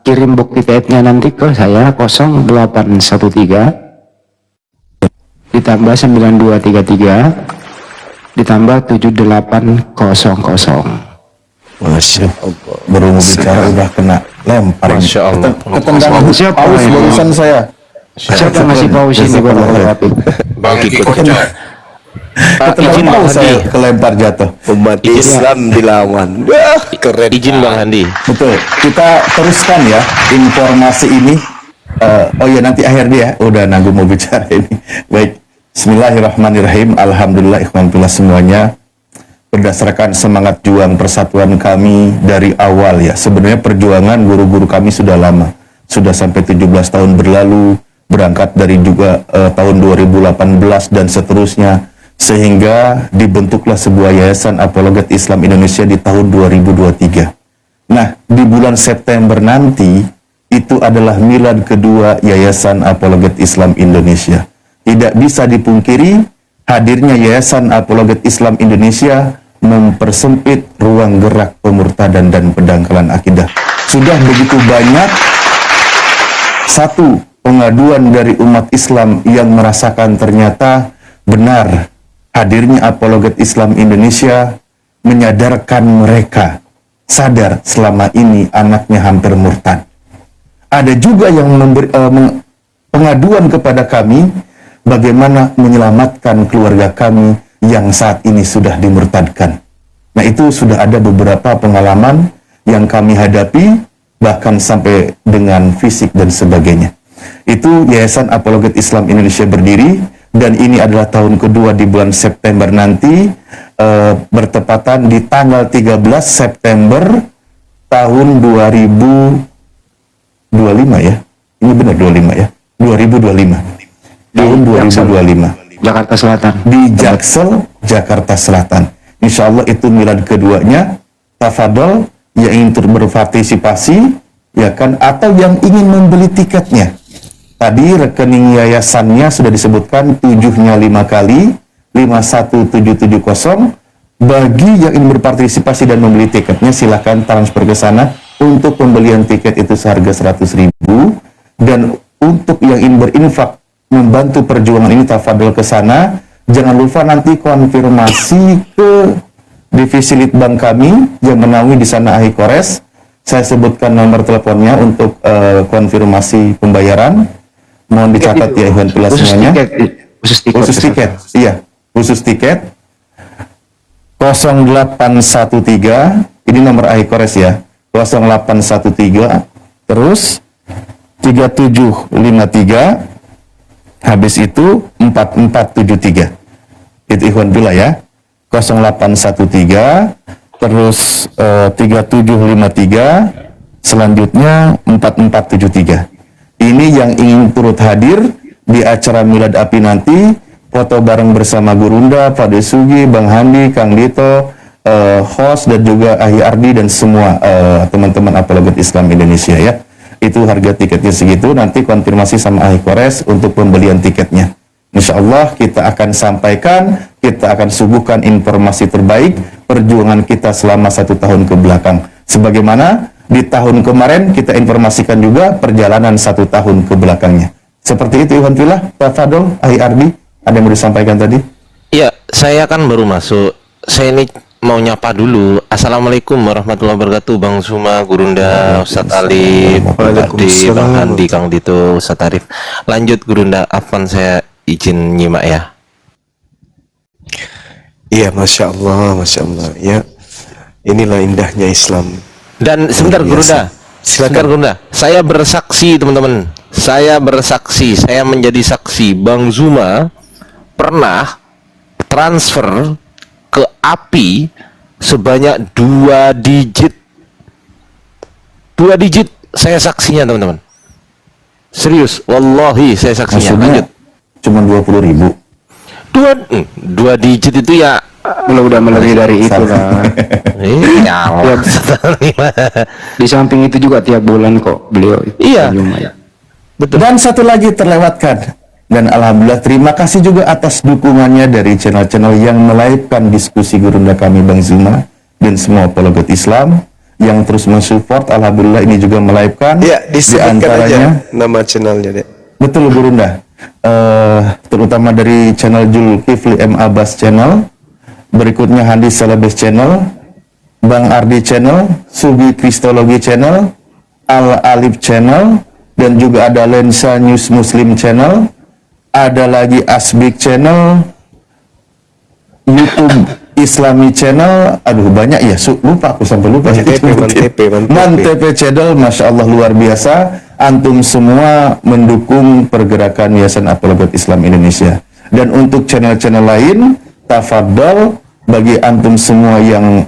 kirim bukti PET-nya nanti ke saya 0813 ditambah 9233 ditambah 7800. Masya Allah. Baru mau bicara udah kena lempar. Masya Allah. Ketendangan paus barusan saya. Siapa ngasih paus ini Bang? Bang Kikoyat. Ketendangan paus saya kelempar jatuh. Umat Islam dilawan. Wah, keren. Izin Bang Handi. Betul. Kita teruskan ya informasi ini. Oh ya, nanti akhir dia. Udah nanggung mau bicara ini. Baik. Bismillahirrahmanirrahim. Alhamdulillah ikhwan fillah semuanya. Berdasarkan semangat juang persatuan kami dari awal ya. Sebenarnya perjuangan guru-guru kami sudah lama. Sudah sampai 17 tahun berlalu. Berangkat dari juga tahun 2018 dan seterusnya. Sehingga dibentuklah sebuah yayasan Apologet Islam Indonesia di tahun 2023. Nah, di bulan September nanti, itu adalah milad kedua Yayasan Apologet Islam Indonesia. Tidak bisa dipungkiri, hadirnya Yayasan Apologet Islam Indonesia mempersempit ruang gerak pemurtadan dan pendangkalan akidah. Sudah begitu banyak satu pengaduan dari umat Islam yang merasakan ternyata benar hadirnya Apologet Islam Indonesia menyadarkan mereka sadar selama ini anaknya hampir murtad. Ada juga yang pengaduan kepada kami bagaimana menyelamatkan keluarga kami yang saat ini sudah dimurtadkan. Nah, itu sudah ada beberapa pengalaman yang kami hadapi, bahkan sampai dengan fisik dan sebagainya. Itu Yayasan Apologet Islam Indonesia berdiri, dan ini adalah tahun kedua di bulan September nanti, bertepatan di tanggal 13 September tahun 2025 ya. Ini benar 25 ya. 2025. Tahun 2025. Jakarta Selatan. Di Jaksel, Jakarta Selatan. Insya Allah itu milad keduanya. Tafadol yang ingin berpartisipasi, ya kan, atau yang ingin membeli tiketnya. Tadi rekening yayasannya sudah disebutkan 7-nya 5 kali, 51770. Bagi yang ingin berpartisipasi dan membeli tiketnya, silahkan transfer ke sana. Untuk pembelian tiket itu seharga 100.000. Dan untuk yang ingin berinfak membantu perjuangan ini, tafadol ke sana. Jangan lupa nanti konfirmasi ke divisi Litbang kami yang menaungi di sana Ahikores. Saya sebutkan nomor teleponnya untuk konfirmasi pembayaran. Mohon dicatat ya Ikhwan Fillah semuanya. Khusus tiket. Iya, khusus tiket. 0813, ini nomor Ahikores ya. 0813 terus 3753, habis itu 4473. Itu Ikhwan Fillah ya. 0813 terus 3753, selanjutnya 4473. Ini yang ingin turut hadir di acara Milad Api nanti, foto bareng bersama Gurunda, Pak Desugi, Bang Handi, Kang Dito, host dan juga Ahi Ardi dan semua teman-teman apologet Islam Indonesia ya. Itu harga tiketnya segitu, nanti konfirmasi sama Ahi Kores untuk pembelian tiketnya. Insya Allah kita akan sampaikan, kita akan suguhkan informasi terbaik perjuangan kita selama 1 tahun ke belakang. Sebagaimana di tahun kemarin kita informasikan juga perjalanan 1 tahun ke belakangnya. Seperti itu Ikhwan Fillah. Tafadol, Ahi Ardi, ada yang mau disampaikan tadi? Ya, saya kan baru masuk. Saya ini mau nyapa dulu. Assalamualaikum warahmatullahi wabarakatuh, Bang Suma, Gurunda, Ustadz Alif, Ardi, Bang Handi, Kang Dito, Ustadz Arif. Lanjut Gurunda, Afwan, saya izin nyimak ya. Iya, Masya Allah ya. Inilah indahnya Islam. Dan sebentar Gurunda, sebentar Gurunda, saya bersaksi teman-teman, saya bersaksi, saya menjadi saksi, Bang Zuma pernah transfer ke API sebanyak 2 digit. 2 digit saya saksinya teman-teman. Serius, wallahi saya saksinya. Maksudnya, lanjut. Cuma 20.000. 2 digit itu ya udah melebihi dari itu lah. Iya. Di samping itu juga tiap bulan kok beliau. Iya. Betul. Dan satu lagi terlewatkan. Dan alhamdulillah terima kasih juga atas dukungannya dari channel-channel yang melive-kan diskusi Gurunda kami Bang Zuma dan semua apologet Islam yang terus mensupport. Alhamdulillah ini juga melive-kan. Ya, disebutkan aja nama channelnya deh. Betul Gurunda. Terutama dari channel Zulkifli M. Abbas channel, berikutnya Handi Salabes channel, Bang Ardi channel, Sugi Kristologi channel, Al Alif channel, dan juga ada Lensa News Muslim channel, ada lagi Asbik channel, YouTube Islami channel, aduh banyak ya, lupa aku sampai lupa. Mantep channel, Masya Allah luar biasa. Antum semua mendukung pergerakan Yayasan Apologet Islam Indonesia. Dan untuk channel-channel lain, tafadhol bagi antum semua yang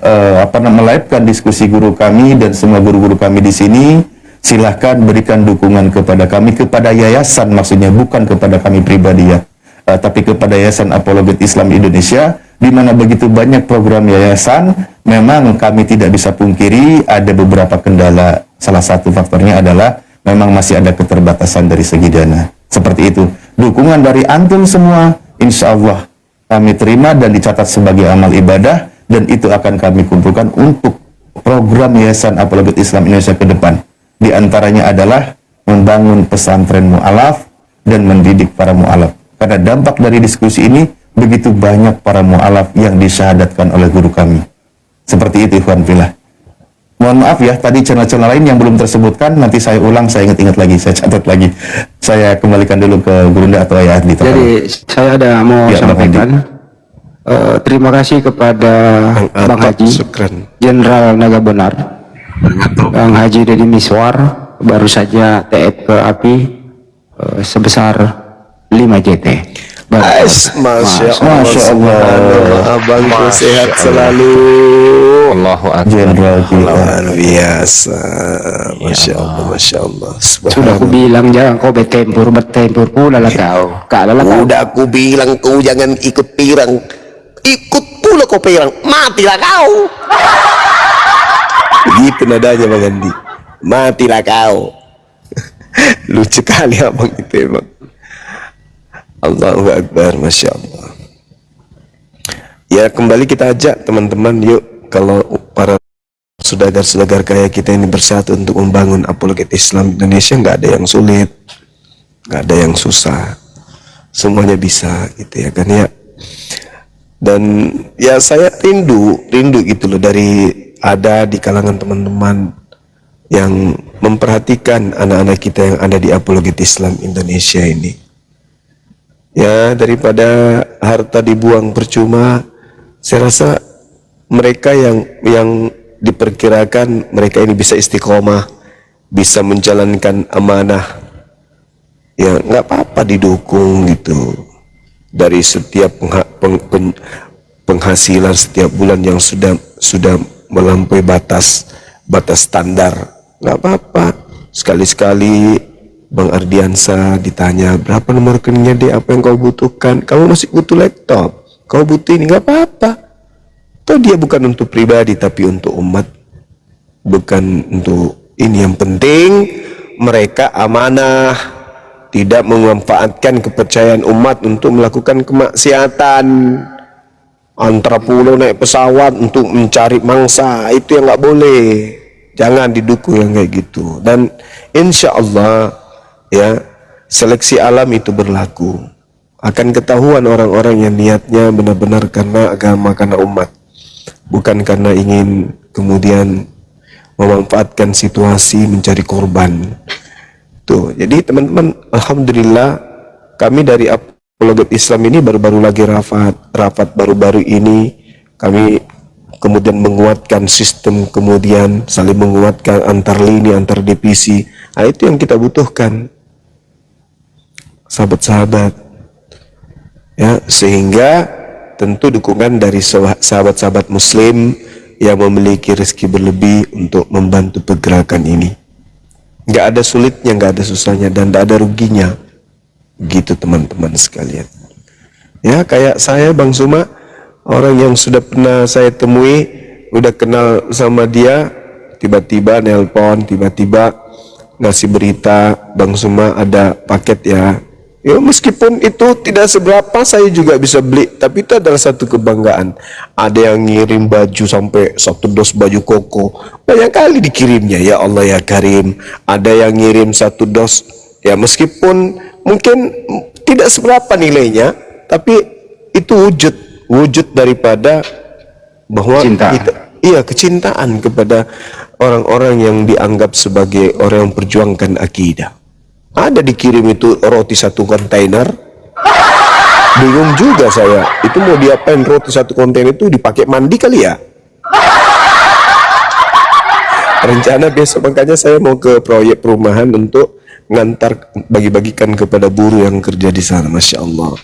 melive-kan diskusi guru kami dan semua guru-guru kami di sini, silahkan berikan dukungan kepada kami, kepada yayasan maksudnya, bukan kepada kami pribadi ya, tapi kepada Yayasan Apologet Islam Indonesia, di mana begitu banyak program yayasan. Memang kami tidak bisa pungkiri ada beberapa kendala. Salah satu faktornya adalah memang masih ada keterbatasan dari segi dana. Seperti itu. Dukungan dari antum semua, insya Allah kami terima dan dicatat sebagai amal ibadah, dan itu akan kami kumpulkan untuk program Yayasan Apologet Islam Indonesia ke depan. Di antaranya adalah membangun pesantren mu'alaf dan mendidik para mu'alaf. Karena dampak dari diskusi ini, begitu banyak para mu'alaf yang disyahadatkan oleh guru kami. Seperti itu Ikhwan Fillah. Mohon maaf ya, tadi channel-channel lain yang belum tersebutkan, nanti saya ulang, saya ingat-ingat lagi, saya catat lagi. Saya kembalikan dulu ke Gurunda atau Ayah Adi. Jadi saya ada mau sampaikan. Terima kasih kepada Bang Haji Jenderal Naga Benar, Bang Haji Deddy Miswar, baru saja TF ke API sebesar 5 JT. Masya Allah, abangku sehat selalu. Allahu Akbar. Jenderal Luar biasa. Masya Allah, Masya Allah. Sudah aku bilang jangan kau bertempur pula lah kau. Udah aku bilang kau jangan ikut pirang. Ikut pula kau pirang, matilah kau. Begitu nadanya Bang Andi. Matilah kau. Lucu kali abang itu emang. Allahu Akbar, Masya Allah. Ya, kembali kita ajak teman-teman, yuk, kalau para saudagar-saudagar kaya kita ini bersatu untuk membangun apologet Islam Indonesia, nggak ada yang sulit, nggak ada yang susah, semuanya bisa, gitu ya kan ya. Dan ya saya rindu gitu loh, dari ada di kalangan teman-teman yang memperhatikan anak-anak kita yang ada di apologet Islam Indonesia ini. Ya, daripada harta dibuang percuma, saya rasa mereka yang diperkirakan mereka ini bisa istiqomah, bisa menjalankan amanah, ya nggak apa-apa didukung gitu. Dari setiap penghasilan setiap bulan yang sudah melampaui batas standar, nggak apa-apa. Sekali-sekali Bang Ardiansa ditanya berapa nomor rekeningnya, dia apa yang kau butuhkan, kamu masih butuh laptop, kau butuh ini, nggak apa-apa. Toh dia bukan untuk pribadi tapi untuk umat, bukan untuk ini. Yang penting mereka amanah, tidak memanfaatkan kepercayaan umat untuk melakukan kemaksiatan. Antara pulau naik pesawat untuk mencari mangsa, itu yang nggak boleh. Jangan didukung yang kayak gitu. Dan insya Allah ya, seleksi alam itu berlaku. Akan ketahuan orang-orang yang niatnya benar-benar karena agama, karena umat, bukan karena ingin kemudian memanfaatkan situasi mencari korban. Tuh, jadi teman-teman, alhamdulillah kami dari apologet Islam ini baru-baru lagi rapat baru-baru ini kami kemudian menguatkan sistem, kemudian saling menguatkan antar lini, antar divisi. Nah, itu yang kita butuhkan, sahabat-sahabat, ya, sehingga tentu dukungan dari sahabat-sahabat muslim yang memiliki rezeki berlebih untuk membantu pergerakan ini. Nggak ada sulitnya, nggak ada susahnya, dan nggak ada ruginya, gitu teman-teman sekalian. Ya, kayak saya, Bang Suma, orang yang sudah pernah saya temui, udah kenal sama dia, tiba-tiba nelpon, tiba-tiba ngasih berita, Bang Suma ada paket ya. Ya, meskipun itu tidak seberapa, saya juga bisa beli, tapi itu adalah satu kebanggaan. Ada yang ngirim baju sampai 1 dos baju koko, banyak kali dikirimnya, ya Allah ya Karim. Ada yang ngirim 1 dos, ya meskipun mungkin tidak seberapa nilainya, tapi itu wujud daripada bahwa kita, iya, kecintaan kepada orang-orang yang dianggap sebagai orang yang memperjuangkan akidah. Ada dikirim itu roti 1 kontainer, bingung juga saya, itu mau diapain roti 1 kontainer itu, dipakai mandi kali ya. Rencana besok makanya saya mau ke proyek perumahan untuk ngantar, bagi-bagikan kepada buruh yang kerja di sana. Masya Allah,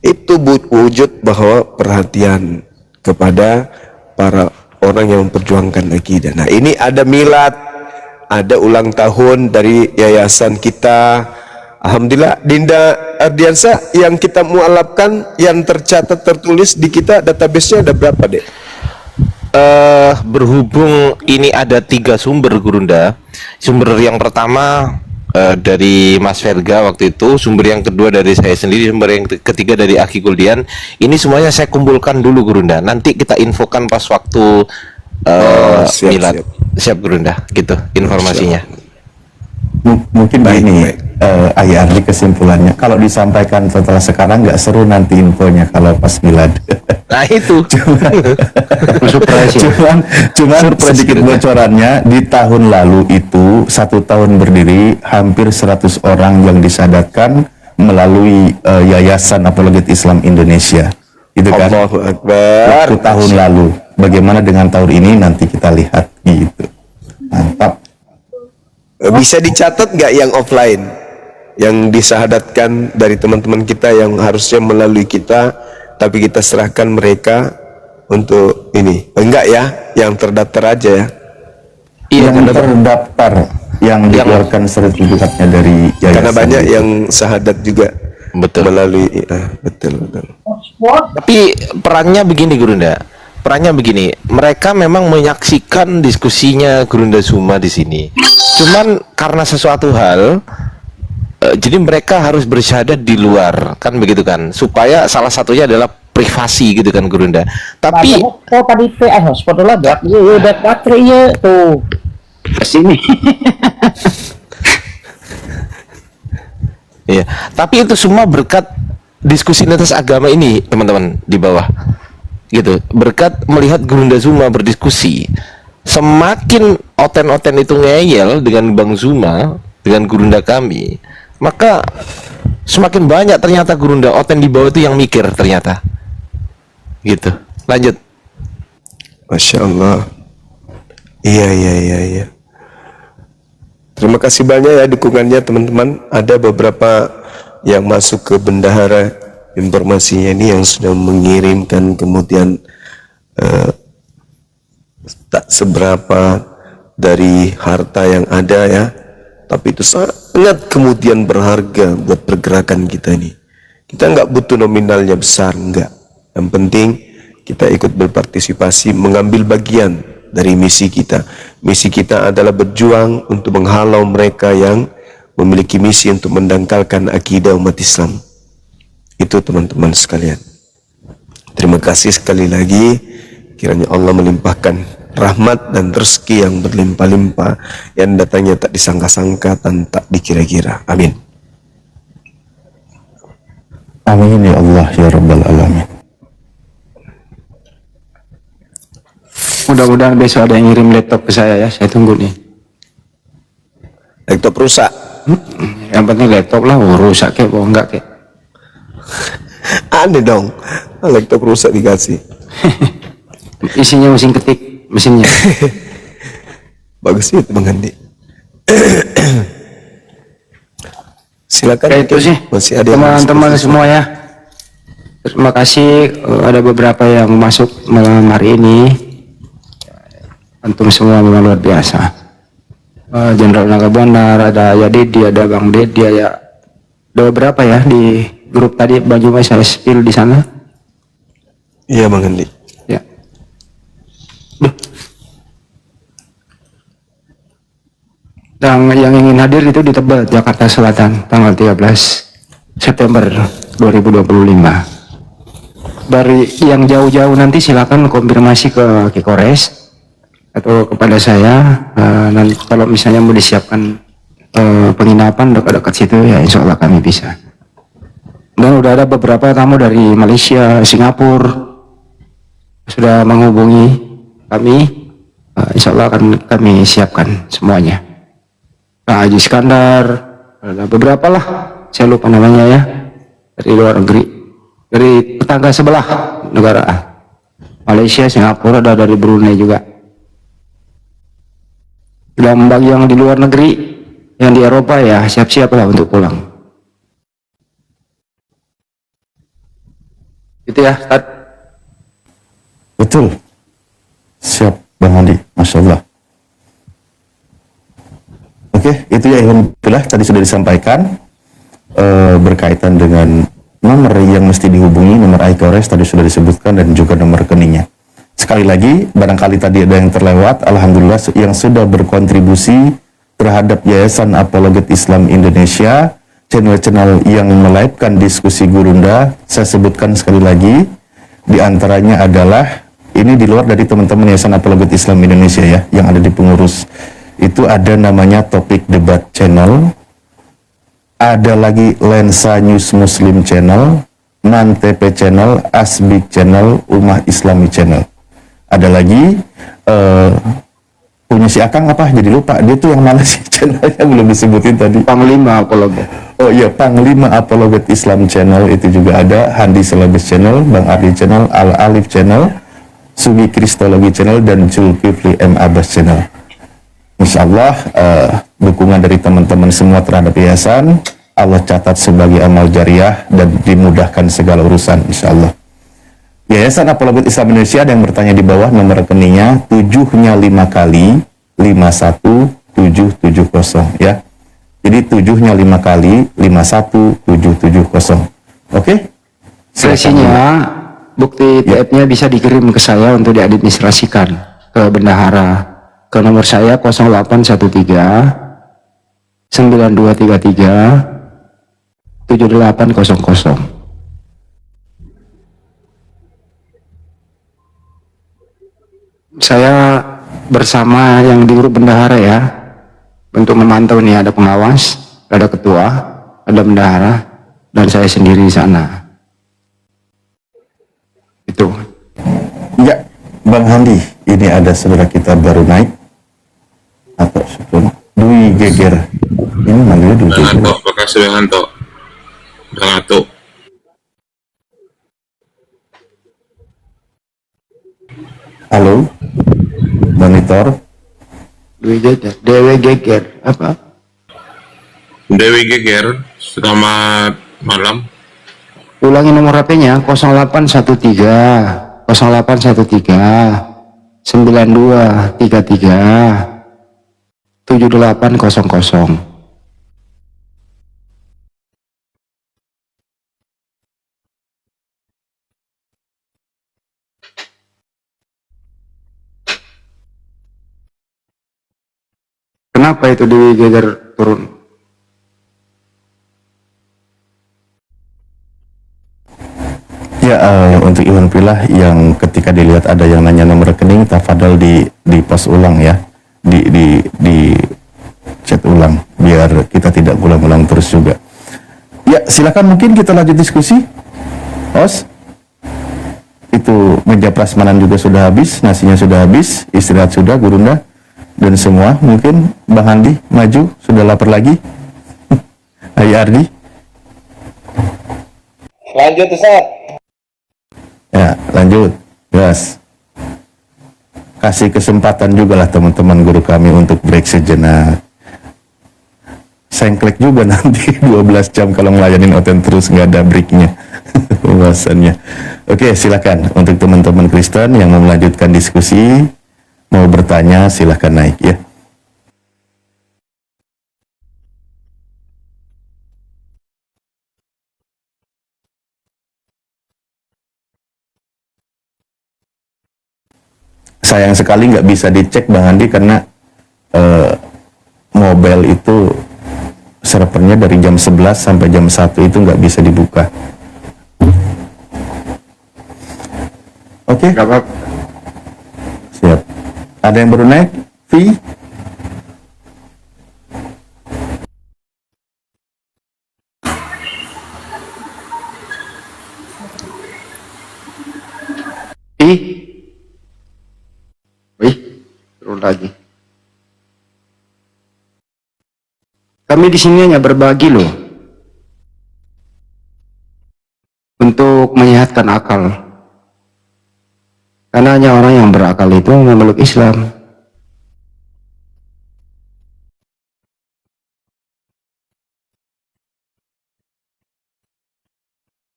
itu wujud bahwa perhatian kepada para orang yang memperjuangkan akidah. Nah, ini ada milad, ada ulang tahun dari yayasan kita. Alhamdulillah, Dinda Ardiansa, yang kita mualafkan, yang tercatat tertulis di kita database-nya ada berapa, Dek? Berhubung ini ada 3 sumber, Gurunda. Sumber yang pertama dari Mas Verga waktu itu, sumber yang kedua dari saya sendiri, sumber yang ketiga dari Aki Guldian. Ini semuanya saya kumpulkan dulu, Gurunda. Nanti kita infokan pas waktu milad. Siap Gurunda, gitu informasinya. Mungkin begini, Ayah Ardi, kesimpulannya, kalau disampaikan setelah sekarang nggak seru nanti infonya kalau pas milad. Nah itu cuman sedikit bocorannya, di tahun lalu itu 1 tahun berdiri, hampir 100 orang yang disadarkan melalui Yayasan Apologet Islam Indonesia. Itu kan Allahu Akbar. Waktu tahun lalu. Bagaimana dengan tahun ini, nanti kita lihat gitu. Mantap. Bisa dicatat nggak yang offline? yang disahadatkan dari teman-teman kita yang harusnya melalui kita, tapi kita serahkan mereka untuk ini. Enggak ya, yang terdaftar aja ya. Yang terdaftar, yang dikeluarkan sertifikatnya dari yayasan. Karena banyak yang sahadat juga melalui betul. Tapi perannya begini Gurunda. Perannya begini, mereka memang menyaksikan diskusinya Gurunda Suma di sini. Cuman karena sesuatu hal, jadi mereka harus bersyahadat di luar, kan begitu kan? Supaya salah satunya adalah privasi gitu kan Gurunda. Tapi tadi teh hotspot lah dak udah baterai ya tuh kesini. Iya, tapi itu semua berkat diskusi lintas agama ini, teman-teman di bawah. Gitu, berkat melihat Gurunda Zuma berdiskusi, semakin oten-oten itu ngeyel dengan Bang Zuma, dengan Gurunda kami, maka semakin banyak ternyata Gurunda oten di bawah itu yang mikir ternyata. Gitu. Lanjut. Masya Allah. Iya. Terima kasih banyak ya dukungannya teman-teman. Ada beberapa yang masuk ke bendahara informasinya ini yang sudah mengirimkan, kemudian tak seberapa dari harta yang ada ya, tapi itu sangat kemudian berharga buat pergerakan kita ini. Kita nggak butuh nominalnya besar, enggak. Yang penting kita ikut berpartisipasi, mengambil bagian dari misi kita. Misi kita adalah berjuang untuk menghalau mereka yang memiliki misi untuk mendangkalkan akidah umat Islam. Itu teman-teman sekalian. Terima kasih sekali lagi. Kiranya Allah melimpahkan rahmat dan rezeki yang berlimpah-limpah, yang datangnya tak disangka-sangka dan tak dikira-kira. Amin. Amin ya Allah ya Rabbal Alamin. Mudah-mudahan besok ada yang ngirim laptop ke saya ya, saya tunggu nih. Laptop rusak? Yang penting laptop lah, rusak kek, enggak kek. Aneh dong, laptop rusak dikasih. Isinya mesin ketik, mesinnya. Bagus itu Bang Andi. Silakan. Kayak itu sih, masih ada teman-teman semua ya. Terima kasih, ada beberapa yang masuk malam hari ini. Antum semua memang luar biasa. Jenderal Nagabandar, ada ya Dedi, ada Bang Dedi, ya ada beberapa ya di grup tadi Bang Jumai saya spill di sana. Iya Bang Andi. Ya. Dan yang ingin hadir itu di Tebet, Jakarta Selatan, tanggal 13 September 2025. Dari yang jauh-jauh nanti silakan konfirmasi ke Kikores atau kepada saya. Nanti kalau misalnya mau disiapkan penginapan dekat-dekat situ ya insya Allah kami bisa. Dan udah ada beberapa tamu dari Malaysia, Singapura sudah menghubungi kami. Insya Allah akan kami siapkan semuanya. Pak Haji Iskandar, ada beberapa lah, saya lupa namanya ya, dari luar negeri, dari tetangga sebelah negara, Malaysia, Singapura, ada dari Brunei juga. Dan bagi yang di luar negeri, yang di Eropa ya siap-siap lah untuk pulang. Itu ya, Tad. Betul. Siap Bang Andi, Masya Allah. Oke, itu ya Alhamdulillah tadi sudah disampaikan berkaitan dengan nomor yang mesti dihubungi, nomor iKores tadi sudah disebutkan dan juga nomor rekeningnya. Sekali lagi, barangkali tadi ada yang terlewat, Alhamdulillah yang sudah berkontribusi terhadap Yayasan Apologet Islam Indonesia, channel-channel yang melive-kan diskusi Gurunda, saya sebutkan sekali lagi, diantaranya adalah, ini di luar dari teman-teman Yayasan Apologet Islam Indonesia ya, yang ada di pengurus, itu ada namanya Topik Debat Channel, ada lagi Lensa News Muslim Channel, Mantp Channel, Asbik Channel, Ummah Islami Channel. Ada lagi punya si Akang apa? Jadi lupa. Dia tuh yang mana sih channelnya belum disebutin tadi? Panglima Apologet. Oh iya, Panglima Apologet Islam Channel itu juga ada. Handi Selebes Channel, Bang Ardi Channel, Al Alif Channel, Sugi Kristologi Channel, dan Zulkifli M Abbas Channel. Insya Allah dukungan dari teman-teman semua terhadap yayasan Allah catat sebagai amal jariah dan dimudahkan segala urusan insyaallah. Yayasan Apologet Islam Indonesia ada yang bertanya di bawah, nomor rekeningnya 7-nya 5 kali 51770 ya. Jadi 7-nya 5 kali 51770. Oke? Sesinya bukti TF-nya bisa dikirim ke saya untuk diadministrasikan ke bendahara ke nomor saya 0813 9233 7800. Saya bersama yang di grup bendahara ya, untuk memantau nih, ada pengawas, ada ketua, ada bendahara, dan saya sendiri di sana. Itu. Ya, Bang Handi, ini ada saudara kita baru naik atau sebelum Dwi Geger. Ini manggilnya Dwi Geger. Makasih Bang Hanto. Bang Hanto. Halo, monitor. Dwi Geger, Dewi Geger, apa? Dewi Geger, selamat malam. Ulangi nomor HP-nya 0813 0813 9233 7800. Kenapa itu Dewi Geger turun? Ya, untuk Iwan Pilah yang ketika dilihat ada yang nanya nomor rekening, tafadhol di post ulang ya, di chat ulang biar kita tidak ulang-ulang terus juga. Ya, silakan mungkin kita lanjut diskusi. Os, itu meja prasmanan juga sudah habis, nasinya sudah habis, istirahat sudah, Gurunda dan semua. Mungkin Bang Handi maju, sudah lapar lagi. Hai Ardi. Lanjut Ustaz. Ya, lanjut. Gas. Kasih kesempatan juga lah teman-teman guru kami untuk break sejenak. Sengklek juga nanti 12 jam kalau ngelayanin oten terus nggak ada breaknya. Pembahasannya. Oke, silakan untuk teman-teman Kristen yang mau melanjutkan diskusi, mau bertanya silakan naik ya. Sayang sekali nggak bisa dicek Bang Andi karena mobile itu servernya dari jam 11 sampai jam 1 itu nggak bisa dibuka. Oke. Siap. Ada yang baru naik? V? Turun lagi. Kami di sini hanya berbagi loh, untuk menyehatkan akal. Karena hanya orang yang berakal itu memeluk Islam.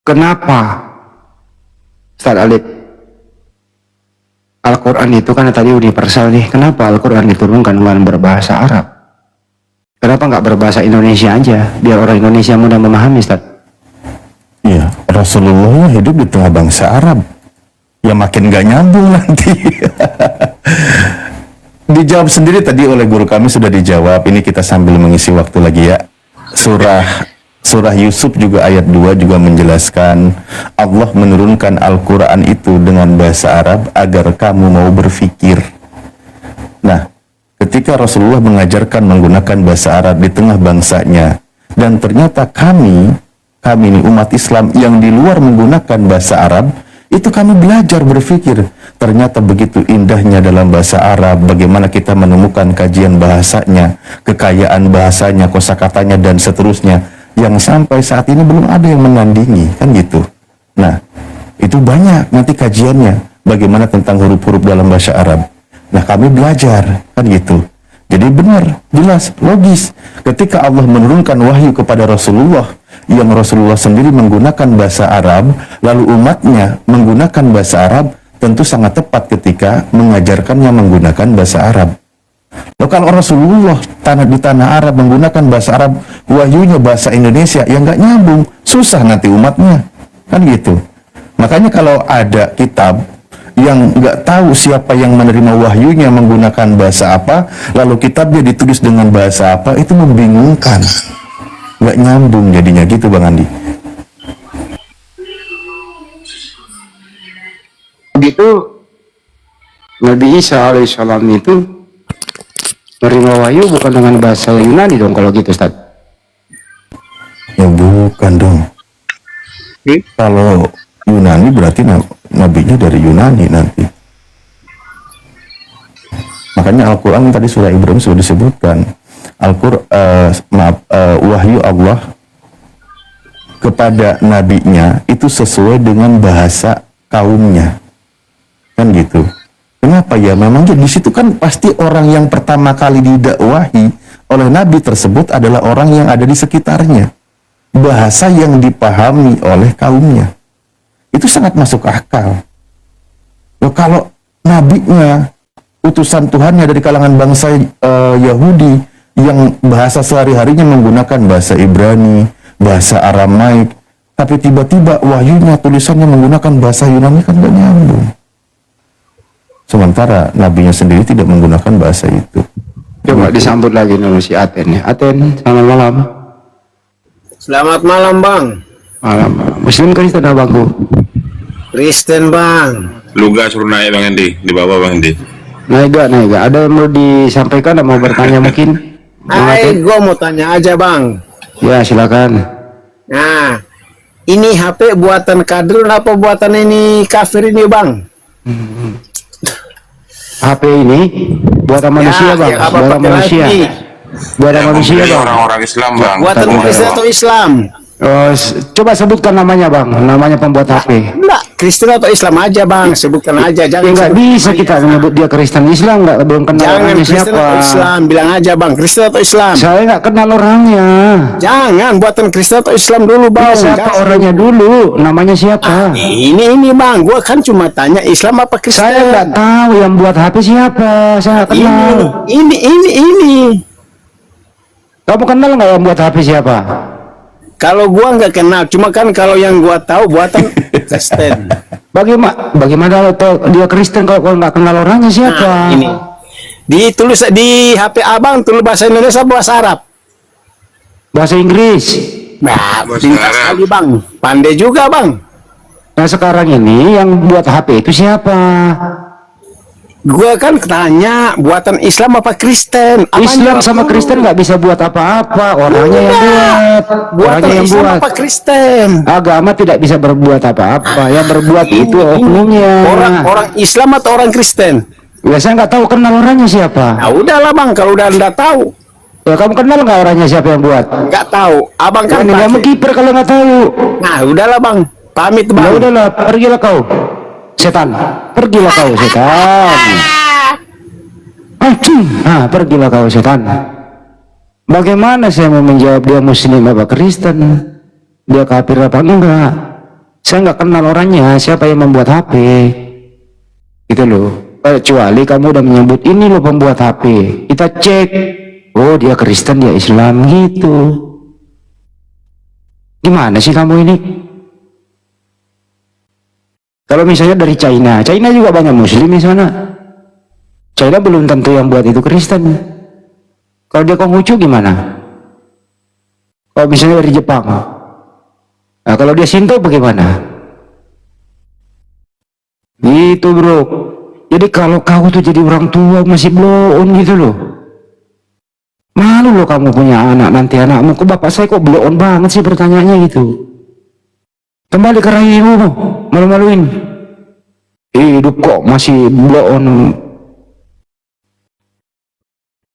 Kenapa Ustaz Alif Al-Quran itu kan tadi universal nih, kenapa Al-Quran diturunkan dengan berbahasa Arab? Kenapa nggak berbahasa Indonesia aja, biar orang Indonesia mudah memahami, Ustaz? Iya, Rasulullah hidup di tengah bangsa Arab. Ya makin nggak nyambung nanti. Dijawab sendiri tadi oleh guru kami, sudah dijawab. Ini kita sambil mengisi waktu lagi ya. Surah Yusuf juga ayat 2 juga menjelaskan Allah menurunkan Al-Quran itu dengan bahasa Arab agar kamu mau berpikir. Nah, ketika Rasulullah mengajarkan menggunakan bahasa Arab di tengah bangsanya, dan ternyata kami ini umat Islam yang di luar menggunakan bahasa Arab, itu kami belajar berpikir. Ternyata begitu indahnya dalam bahasa Arab, bagaimana kita menemukan kajian bahasanya, kekayaan bahasanya, kosakatanya, dan seterusnya, yang sampai saat ini belum ada yang menandingi, kan gitu. Nah, itu banyak nanti kajiannya, bagaimana tentang huruf-huruf dalam bahasa Arab. Nah, kami belajar, kan gitu. Jadi benar, jelas, logis. Ketika Allah menurunkan wahyu kepada Rasulullah, yang Rasulullah sendiri menggunakan bahasa Arab, lalu umatnya menggunakan bahasa Arab, tentu sangat tepat ketika mengajarkannya menggunakan bahasa Arab. Loh, kalau Rasulullah di tanah Arab menggunakan bahasa Arab, wahyunya bahasa Indonesia, ya nggak nyambung, susah nanti umatnya, kan gitu. Makanya kalau ada kitab yang nggak tahu siapa yang menerima wahyunya menggunakan bahasa apa, lalu kitabnya ditulis dengan bahasa apa, itu membingungkan, nggak nyambung jadinya gitu Bang Andi. Begitu Nabi Isa alaihissalam itu menerima wahyu bukan dengan bahasa Yunani dong kalau gitu, Ustaz? Ya bukan dong. Kalau Yunani berarti nabinya dari Yunani nanti. Makanya Al-Quran tadi surah Ibrahim sudah disebutkan. Wahyu Allah kepada nabinya itu sesuai dengan bahasa kaumnya, kan gitu. Kenapa ya? Memang di situ kan pasti orang yang pertama kali didakwahi oleh nabi tersebut adalah orang yang ada di sekitarnya, bahasa yang dipahami oleh kaumnya. Itu sangat masuk akal. Loh, kalau nabinya utusan Tuhannya dari kalangan bangsa Yahudi yang bahasa sehari-harinya menggunakan bahasa Ibrani, bahasa Aramaik, tapi tiba-tiba wahyunya tulisannya menggunakan bahasa Yunani, kan gak nyambung. Sementara nabinya sendiri tidak menggunakan bahasa itu. Coba disambut lagi dulu si Aten ya. Aten, selamat malam. Selamat malam Bang. Malam. Muslim Kristen abangku? Kristen Bang. Lu gak suruh naik Bang Hendi, di bawah Bang Hendi. Naik gak? Ada yang mau disampaikan, mau bertanya mungkin? Gue mau tanya aja Bang. Ya silakan. Nah, ini HP buatan kadrun apa buatan ini kafir ini Bang? HP ini buatan manusia Bang, buatan manusia. Buatan manusia Bang. Orang-orang Islam Bang. Buatan Kristen atau Islam? Coba sebutkan namanya Bang, namanya pembuat HP. Enggak, Kristen atau Islam aja Bang, sebutkan aja. Jangan nggak bisa kita menyebut dia Kristen Islam, nggak, belum kenal jangan orangnya Kristen siapa. atau Islam, bilang aja Bang, Kristen atau Islam. Saya nggak kenal orangnya. Jangan, buatan Kristen atau Islam dulu Bang. Siapa orangnya dulu, namanya siapa? Ini Bang, gua kan cuma tanya Islam apa Kristen. Saya nggak tahu yang buat HP siapa, saya nggak kenal. Ini. Kamu kenal nggak yang buat HP siapa? Kalau gua nggak kenal, cuma kan kalau yang gua tahu buatan Kristen. Bagaimana dia Kristen kalau nggak kenal orangnya siapa? Nah, ini ditulis di HP abang, tulis bahasa Indonesia, bahasa Arab, bahasa Inggris. Nah, pintar sekali Bang, pandai juga Bang. Nah sekarang ini yang buat HP itu siapa? Gua kan tanya buatan Islam apa Kristen? Islam sama Kristen nggak bisa buat apa-apa, orangnya yang buat. Buatan Orangnya yang Islam buat. apa Kristen? Agama tidak bisa berbuat apa-apa, yang berbuat itu oknumnya. Orang Islam atau orang Kristen? Ya saya nggak tahu, kenal orangnya siapa. Nah udahlah Bang, kalau udah anda tahu. Ya kamu kenal nggak orangnya siapa yang buat? Nggak tahu, abang kan nggak mau kiper kalau nggak tahu. Nah udahlah Bang, pamit Bang. Ya udahlah, pergilah kau, setan. Pergilah kau setan. Nah, pergilah kau setan. Bagaimana saya mau menjawab dia Muslim apa Kristen? Dia kafir apa enggak? Saya nggak kenal orangnya, siapa yang membuat HP. Gitu loh. Kecuali kamu udah menyebut ini loh pembuat HP. Kita cek. Oh, dia Kristen, dia Islam gitu. Gimana sih kamu ini? Kalau misalnya dari China juga banyak Muslim di sana. China belum tentu yang buat itu Kristen. Kalau dia Konghucu gimana? Kalau misalnya dari Jepang. Nah, kalau dia Shinto bagaimana? Gitu bro. Jadi kalau kau tuh jadi orang tua masih blow on gitu loh. Malu loh kamu punya anak, nanti anakmu, kok bapak saya kok blow on banget sih pertanyaannya gitu. Kembali ke rahimu, malu-maluin. Hidup kok masih blow on.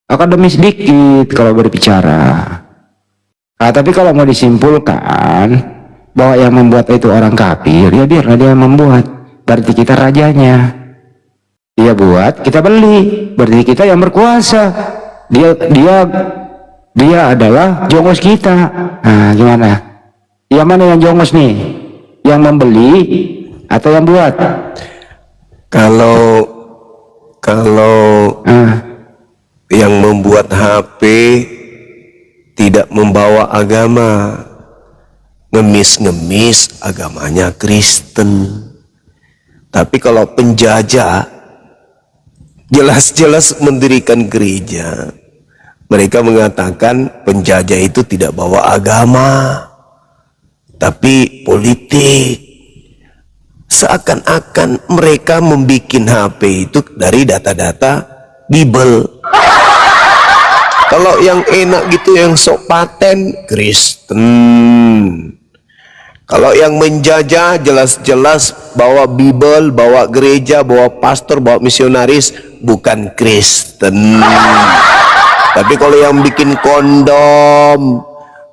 Akademis dikit kalau berbicara. Nah, tapi kalau mau disimpulkan bahwa yang membuat itu orang kafir, ya biarlah dia membuat. Berarti kita rajanya. Dia buat, kita beli. Berarti kita yang berkuasa. dia adalah jongos kita. Nah, gimana? Yang mana yang jongos nih? Yang membeli atau yang buat? Kalau yang membuat HP tidak membawa agama, ngemis-ngemis agamanya Kristen. Tapi kalau penjajah jelas-jelas mendirikan gereja, mereka mengatakan penjajah itu tidak bawa agama, tapi politik. Seakan-akan mereka membuat HP itu dari data-data Bible. Kalau yang enak gitu, yang sok paten, Kristen. Kalau yang menjajah jelas-jelas bawa Bible, bawa gereja, bawa pastor, bawa misionaris, bukan Kristen. Tapi kalau yang bikin kondom,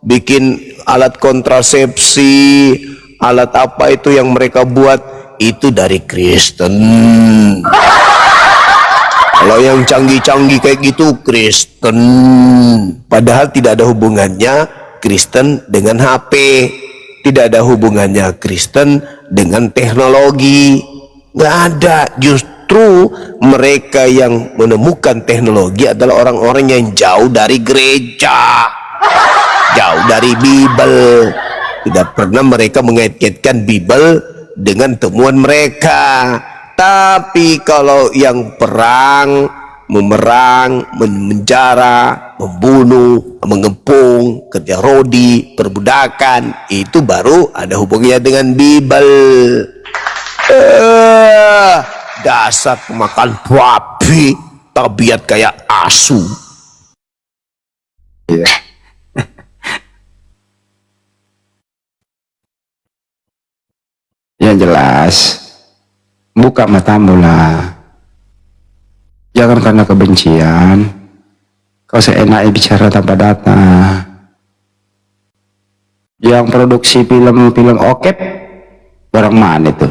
bikin alat kontrasepsi, alat apa itu yang mereka buat, itu dari Kristen. Kalau yang canggih-canggih kayak gitu, Kristen. Padahal tidak ada hubungannya Kristen dengan HP. Tidak ada hubungannya Kristen dengan teknologi. Nggak ada. Justru mereka yang menemukan teknologi adalah orang-orang yang jauh dari gereja, jauh dari Bible. Tidak pernah mereka mengait-ngaitkan Bible dengan temuan mereka. Tapi kalau yang perang, memerang, menjara, membunuh, mengepung, kerja rodi, perbudakan, itu baru ada hubungannya dengan Bible. Dasar pemakan babi, tabiat kayak asu. Iya. Yang jelas, buka matamu lah. Jangan karena kebencian kau seenaknya bicara tanpa data. Yang produksi film-film okep orang mana itu?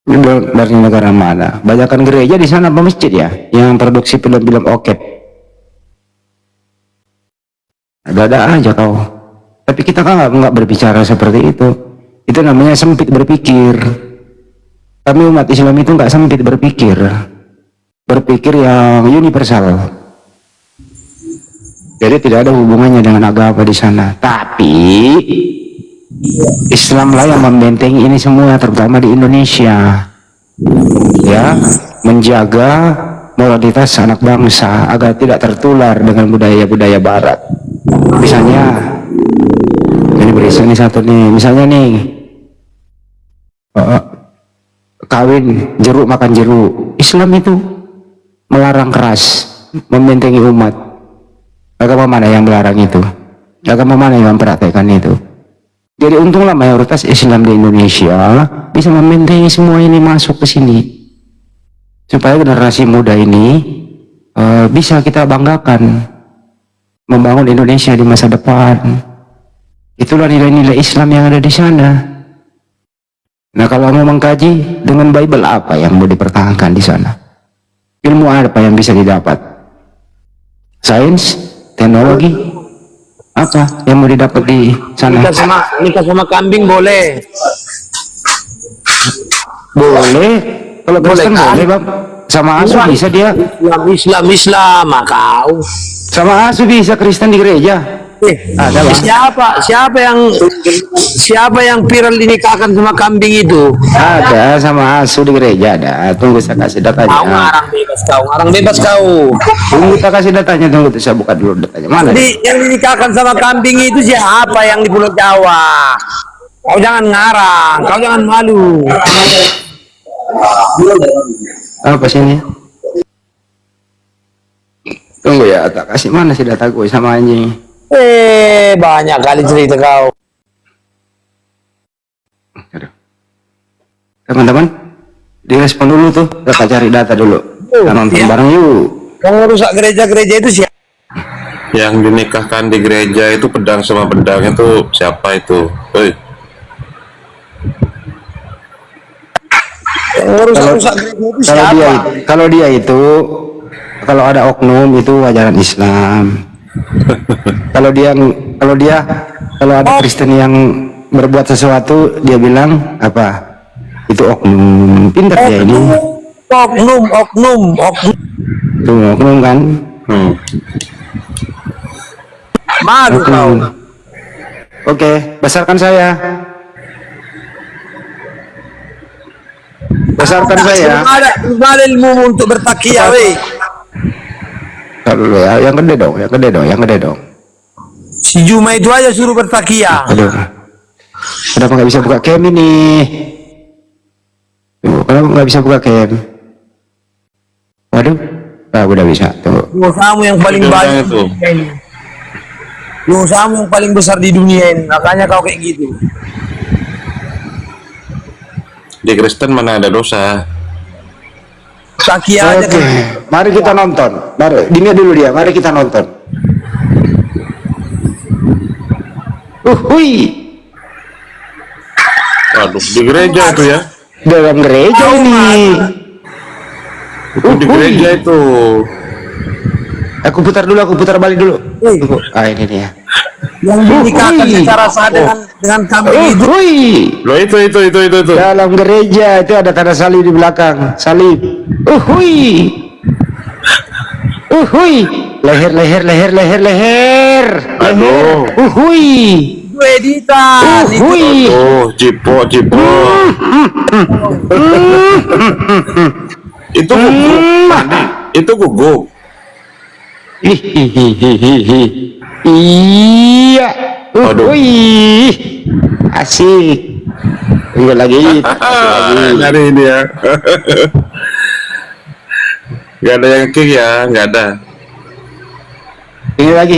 Ini dari negara mana? Banyakan gereja di sana apa masjid ya yang produksi film-film okep? Ada-ada aja kau. Tapi kita kan nggak berbicara seperti itu. Itu namanya sempit berpikir. Kami umat Islam itu nggak sempit berpikir. Berpikir yang universal. Jadi tidak ada hubungannya dengan agama di sana. Tapi Islamlah yang membentengi ini semua, terutama di Indonesia. Ya, menjaga moralitas anak bangsa agar tidak tertular dengan budaya-budaya Barat. Misalnya ini berisi nih satu nih, misalnya nih kawin jeruk makan jeruk. Islam itu melarang keras, membentengi umat. Agama mana yang melarang itu? Agama mana yang mempraktekkan itu? Jadi untunglah mayoritas Islam di Indonesia bisa membentengi semua ini masuk ke sini, supaya generasi muda ini bisa kita banggakan membangun Indonesia di masa depan. Itulah nilai-nilai Islam yang ada di sana. Nah, kalau mau mengkaji dengan Bible, apa yang mau dipertahankan di sana? Ilmu apa yang bisa didapat? Sains, teknologi, apa yang mau didapat di sana? Nikah sama kambing boleh. Boleh. Kalau Kristen boleh, Bang. Sama asu bisa dia. Islam, kau. Sama asu bisa Kristen di gereja. Ada siapa yang viral dinikahkan sama kambing itu? Ada, sama asu di gereja ada. Tunggu saya kasih datanya. Ngarang bebas kau. Tunggu kita kasih datanya, tunggu saya buka dulu datanya. Mana? Yang dinikahkan sama kambing itu siapa yang di Pulau Jawa? Kau jangan ngarang, kau jangan malu. Apa sini? Tunggu ya, tak kasih mana sih data gue sama anjing. Banyak kali cerita kau. Teman-teman, direspon dulu tuh, kita cari data dulu. Kita nonton bareng yuk. Yang rusak gereja-gereja itu siapa? Yang dinikahkan di gereja itu pedang sama pedang itu siapa itu? Hei. Kalau dia itu kalau ada oknum itu ajaran Islam. kalau ada Kristen yang berbuat sesuatu, dia bilang apa? Itu oknum. Pintar dia ini. Oknum. Tuh, oknum kan? Malu kau. Oke, besarkan saya. Besarkan saya. Belum ada ilmu untuk bertakiyah, weh. Kalau ya, yang gede dong. Si Juma itu aja suruh bertakiyah. Aduh. Kenapa nggak bisa buka cam ini? Tuh, kenapa nggak bisa buka cam? Waduh, udah bisa. Tuh. Usahamu yang paling banyak di dunia ini. Usahamu yang paling besar di dunia ini. Makanya kau kayak gitu. Di Kristen mana ada dosa? Takiyah aja. Oke, mari kita nonton. Mari, dini dulu dia. Mari kita nonton. Hui. Waduh, di gereja itu ya? Dalam gereja ini. Di gereja itu. Aku putar balik dulu. Ini dia. Yang dinikahkan secara sah dengan kami itu. Loh itu. Dalam gereja itu ada tanda salib di belakang. Salib. Leher. Aduh. Itu editan. Oh, cipo. Itu guguk. Itu guguk. Iya. Asik. Enggak lagi. Dari ini ya. Gak ada yang kick ya, nggak ada. Ini lagi.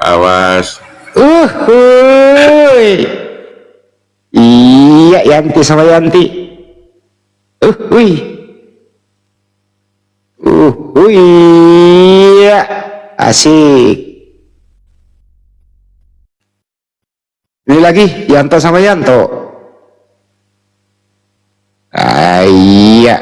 Awas. Iya, Yanti sama Yanti. Iya, asik. Ini lagi Yanto sama Yanto. Iya.